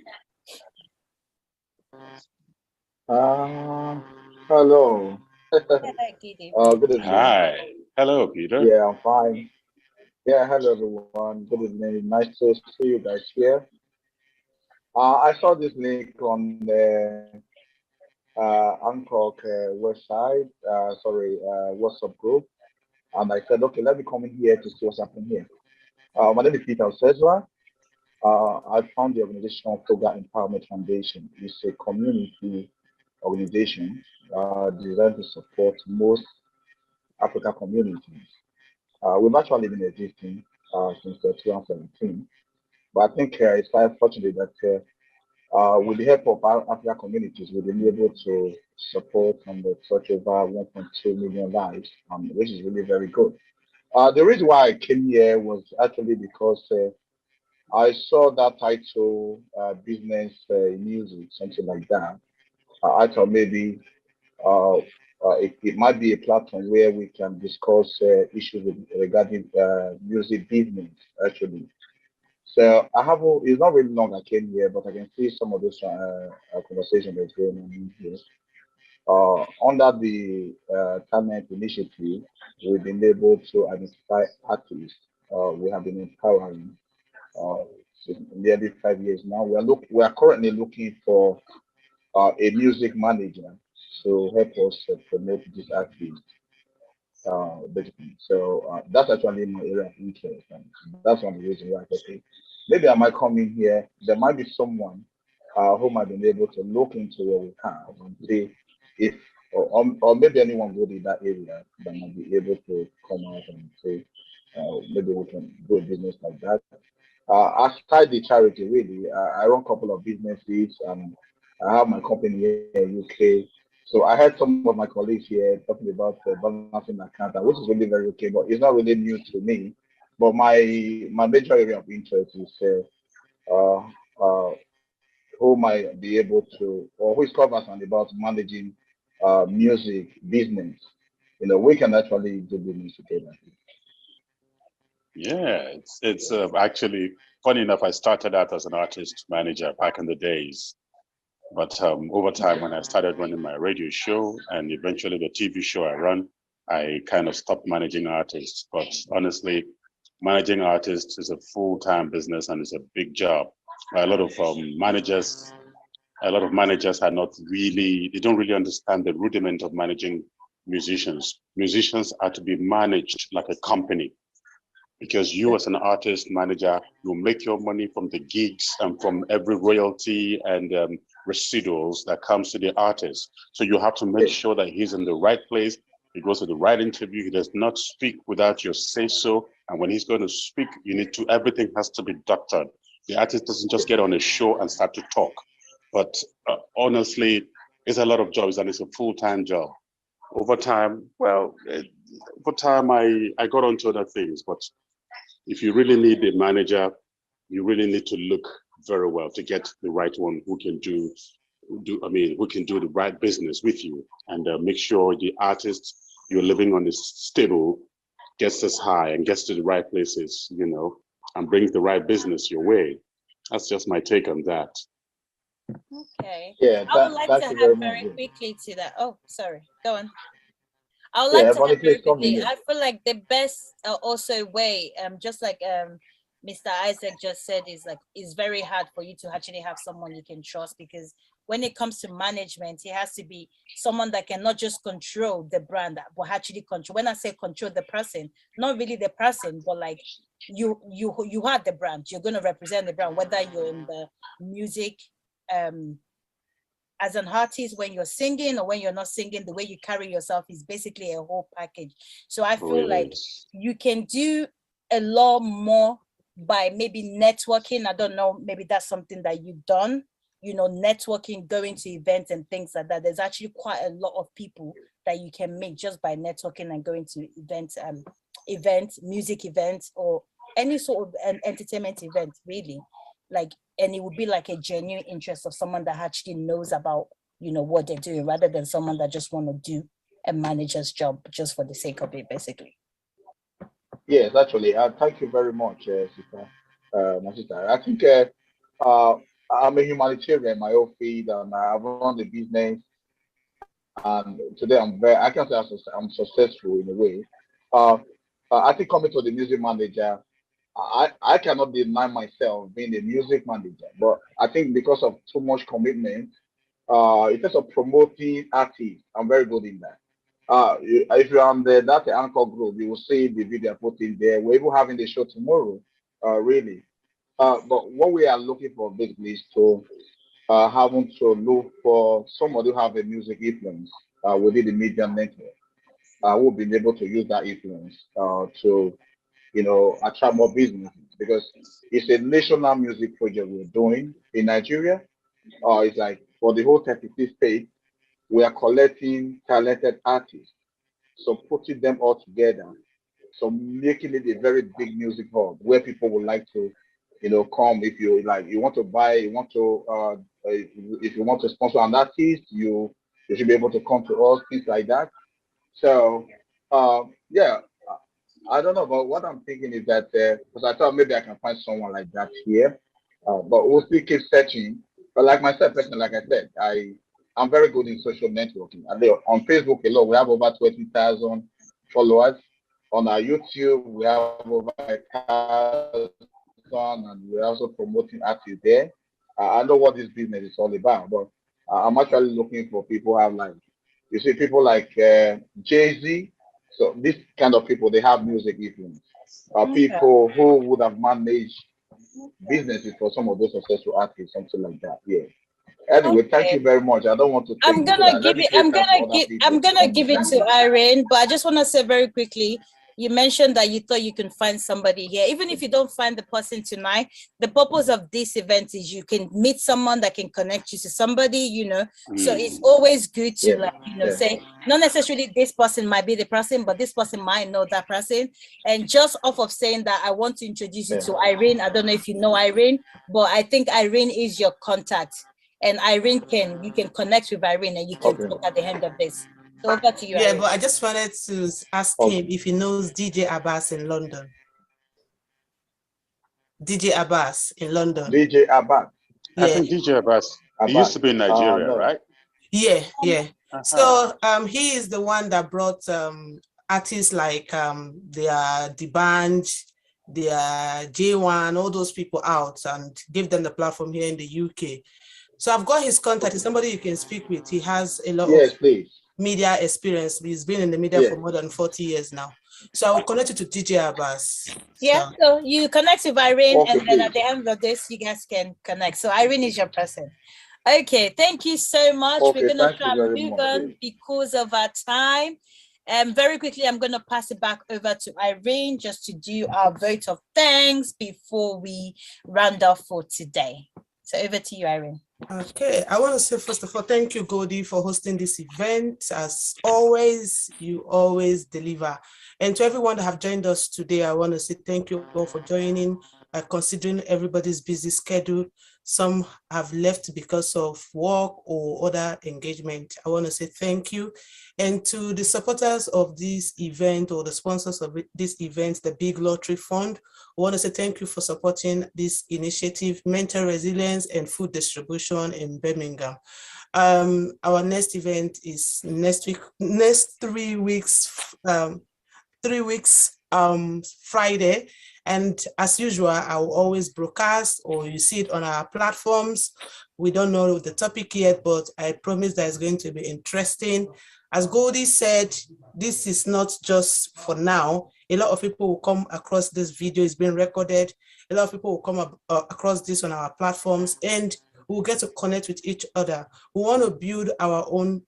Hello. Good evening. Hi. Hello, Peter. Yeah, I'm fine. Yeah, hello everyone. Good evening. Nice to see you guys here. I saw this link on the Anchor website, WhatsApp group. And I said, okay, let me come in here to see what's happening here. My name is Peter Osezwa. I found the organization Toga Empowerment Foundation. It's a community organization designed to support most African communities. We've actually been existing since 2017, but I think it's quite fortunate that with the help of our African communities, we've been able to support and touch over 1.2 million lives, which is really very good. The reason why I came here was actually because I saw that title, business music, something like that. I thought maybe it might be a platform where we can discuss issues regarding music business, actually. So I have, it's not really long I came here, but I can see some of this conversation that's going on in here. Under the talent initiative, we've been able to identify artists. We have been empowering uh, since nearly 5 years now. We are currently looking for a music manager to help us promote this artist. Basically. So that's actually my area of interest, and that's one of the reasons why I think maybe I might come in here. There might be someone who might be able to look into what we have and see if, or maybe anyone good in that area that might be able to come out and say maybe we can do a business like that. Aside the charity, really, I run a couple of businesses, and I have my company here in UK. So I heard some of my colleagues here talking about balancing account, which is really very okay, but it's not really new to me. But my major area of interest is uh, uh, who might be able to, or who is conversant about managing music business. You know, we can actually do business together. Yeah, it's actually funny enough. I started out as an artist manager back in the days, but over time, when I started running my radio show and eventually the TV show I run, I kind of stopped managing artists. But honestly, managing artists is a full-time business and it's a big job. A lot of managers, are not really, they don't really understand the rudiment of managing musicians. Musicians are to be managed like a company, because you as an artist manager, you make your money from the gigs and from every royalty and residuals that comes to the artist. So you have to make sure that he's in the right place. He goes to the right interview. He does not speak without your say so. And when he's going to speak, everything has to be doctored. The artist doesn't just get on a show and start to talk. But honestly, it's a lot of jobs and it's a full-time job. Over time, I got onto other things, but if you really need a manager, you really need to look very well to get the right one who can do the right business with you, and make sure the artist you're living on is stable, gets as high and gets to the right places, and brings the right business your way. That's just my take on that. Okay. Yeah, I would like to add very quickly to that. Oh, sorry. Go on. I would like to add very quickly. I feel like the best also way, just like Mr. Isaac just said, is very hard for you to actually have someone you can trust, because when it comes to management, it has to be someone that can not just control the brand, but actually control. When I say control the person, not really the person, but like you are the brand. You're going to represent the brand, whether you're in the music, as an artist, when you're singing or when you're not singing, the way you carry yourself is basically a whole package. So I feel like you can do a lot more by maybe networking. I don't know, maybe that's something that you've done, networking, going to events and things like that. There's actually quite a lot of people that you can meet just by networking and going to events, music events, or any sort of an entertainment event, really. And it would be like a genuine interest of someone that actually knows about, what they're doing, rather than someone that just want to do a manager's job just for the sake of it, basically. Yes, actually, thank you very much, sister, my sister. I think I'm a humanitarian in my own field, and I run the business. And today I can say I'm successful in a way. I think coming to the music manager, I cannot deny myself being a music manager, but I think because of too much commitment, in terms of promoting artists, I'm very good in that. If you're on that Anchor group, you will see the video I put in there. We're even having the show tomorrow, really. But what we are looking for basically is to having to look for somebody who have a music influence within the media network. Who been able to use that influence to, attract more business because it's a national music project we're doing in Nigeria. It's like for the whole 36 states, we are collecting talented artists, so putting them all together, so making it a very big music hub where people would like to, come. If you like, you want to buy, you want to, if you want to sponsor an artist, you should be able to come to us, things like that. So, yeah, I don't know, but what I'm thinking is that because I thought maybe I can find someone like that here, but we'll still keep searching. But like myself, personally, like I said, I'm very good in social networking. On Facebook alone, we have over 20,000 followers. On our YouTube, we have over 1,000, and we're also promoting artists there. I know what this business is all about, but I'm actually looking for people who have like, you see, people like Jay-Z. So this kind of people, they have music influence. Okay. People who would have managed businesses for some of those successful artists, something like that. Yeah. Anyway, thank you Okay. very much. I don't want to take I'm it so gonna that let give me it. create time for other people I'm to gonna come give it behind to me. Irene. But I just want to say very quickly. You mentioned that you thought you can find somebody here. Even if you don't find the person tonight, the purpose of this event is you can meet someone that can connect you to somebody. So it's always good to say not necessarily this person might be the person, but this person might know that person. And just off of saying that, I want to introduce you to Irene. I don't know if you know Irene, but I think Irene is your contact. And Irene you can connect with Irene and you can talk at the end of this. So over to you, Yeah, Irene. but I just wanted to ask him if he knows DJ Abbas in London. DJ Abbas in London. DJ Abbas. I think DJ Abbas, he used to be in Nigeria, no. right? Yeah. So he is the one that brought artists like their D'banj, their J1, all those people out and give them the platform here in the UK. So I've got his contact. He's somebody you can speak with. He has a lot of media experience. He's been in the media for more than 40 years now. So I will connect you to DJ Abbas. Yeah, so you connect with Irene, and then at the end of this, you guys can connect. So Irene is your person. Okay, thank you so much. We're gonna try and move on because of our time. Very quickly, I'm gonna pass it back over to Irene just to do our vote of thanks before we round off for today. So over to you, Irene. Okay, I want to say first of all, thank you, Goldie, for hosting this event. As always, you always deliver. And to everyone that have joined us today, I want to say thank you all for joining, considering everybody's busy schedule. Some have left because of work or other engagement. I want to say thank you. And to the supporters of this event or the sponsors of this event, the Big Lottery Fund, I want to say thank you for supporting this initiative, mental resilience and food distribution in Birmingham. Our next event is next 3 weeks, 3 weeks, Friday. And as usual, I will always broadcast or you see it on our platforms. We don't know the topic yet, but I promise that it's going to be interesting. As Goldie said, this is not just for now. A lot of people will come across this video. It's being recorded. A lot of people will come across this on our platforms and we'll get to connect with each other. We want to build our own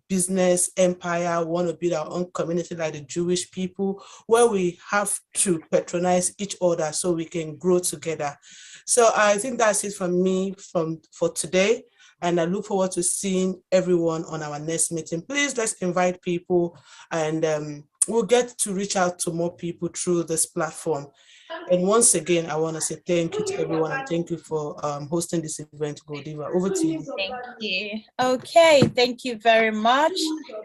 business empire. We want to build our own community like the Jewish people, where we have to patronize each other so we can grow together. So I think that's it from me for today. And I look forward to seeing everyone on our next meeting. Please let's invite people and we'll get to reach out to more people through this platform. And once again, I want to say thank you to everyone and thank you for hosting this event, Godiva. Over to you. Thank you. Okay, thank you very much.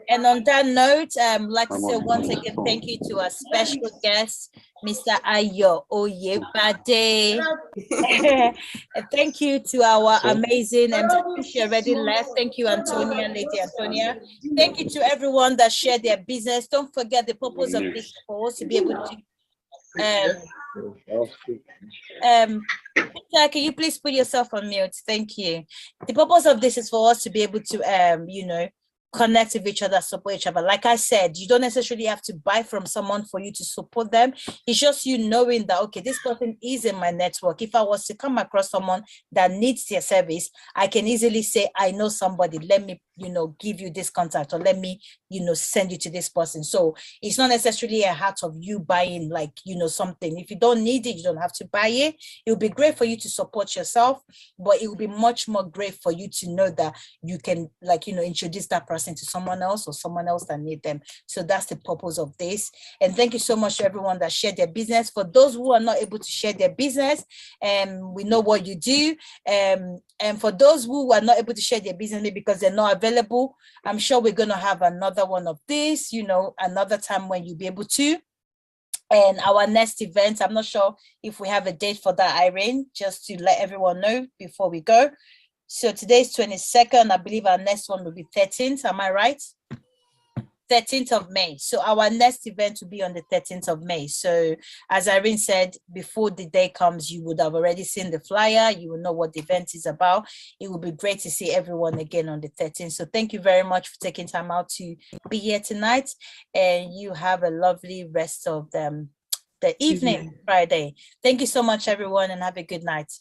And on that note, I'd like to say once again, thank you to our special guest, Mr. Ayo Oyebade. Thank you to our amazing, and she already left. Thank you, Antonia, Lady Antonia. Thank you to everyone that shared their business. Don't forget the purpose of this course to be able to Peter, can you please put yourself on mute? Thank you. The purpose of this is for us to be able to connect with each other, support each other. Like I said, you don't necessarily have to buy from someone for you to support them. It's just you knowing that, okay, this person is in my network. If I was to come across someone that needs their service, I can easily say, I know somebody, let me, give you this contact, or let me, send you to this person. So it's not necessarily a hat of you buying something. If you don't need it, you don't have to buy it. It would be great for you to support yourself, but it would be much more great for you to know that you can introduce that person to someone else, or someone else that need them. So that's the purpose of this. And thank you so much to everyone that shared their business. For those who are not able to share their business, we know what you do. And for those who are not able to share their business because they're not available, I'm sure we're going to have another one of this, another time when you'll be able to. And our next event, I'm not sure if we have a date for that, Irene, just to let everyone know before we go. So today's 22nd. I believe our next one will be 13th. Am I right? 13th of May. So our next event will be on the 13th of May. So as Irene said, before the day comes, you would have already seen the flyer. You will know what the event is about. It will be great to see everyone again on the 13th. So thank you very much for taking time out to be here tonight. And you have a lovely rest of the evening, Friday. Thank you so much, everyone, and have a good night.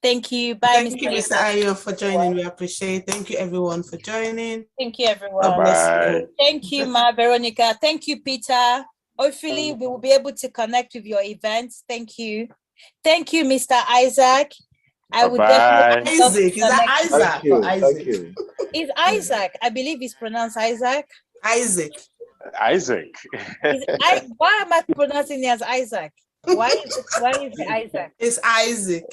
Thank you. Bye. Thank you, Mr. Ayo, for joining. We appreciate it. Thank you, everyone, for joining. Thank you, everyone. Bye. Thank you, Ma Veronica. Thank you, Peter. Hopefully, we will be able to connect with your events. Thank you. Thank you, Mr. Isaac. I would definitely Isaac. Is that Isaac? Thank you. Isaac? Thank you. It's Isaac. I believe it's pronounced Isaac. Isaac. Isaac. Why am I pronouncing it as Isaac? Why is it Isaac? It's Isaac.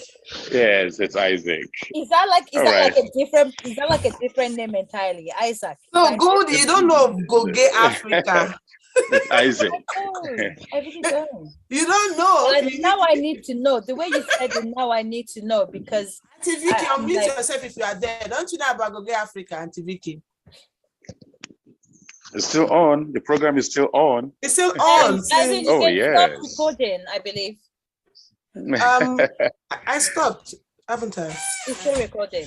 Yes, it's Isaac. Is that like a different name entirely? Isaac. No, good. You don't know Goge Africa. It's Isaac. I really don't. You don't know. And now I need to know. The way you said it, now I need to know, because Auntie Vicky, unmute yourself if you are there. Don't you know about Goge Africa, Auntie Vicky? It's still on. The program is still on. It's still on. Oh, yes. Stop recording, I believe. I stopped, haven't I? It's still recording.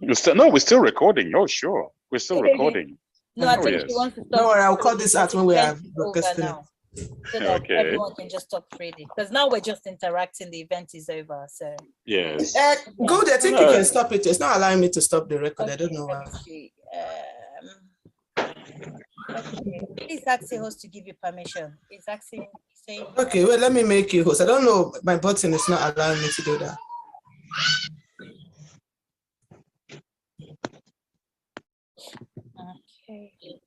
We're still recording. Oh, sure. We're still recording. No, I think she wants to stop. Don't worry, I'll call this out when we have broadcasting. So that everyone can just talk freely. Because now we're just interacting. The event is over. So yes. Go there. I think you can stop it. It's not allowing me to stop the record. I don't know why. Please ask the host to give you permission. It's asking, saying. Okay, well, let me make you host. I don't know. My button is not allowing me to do that. Okay.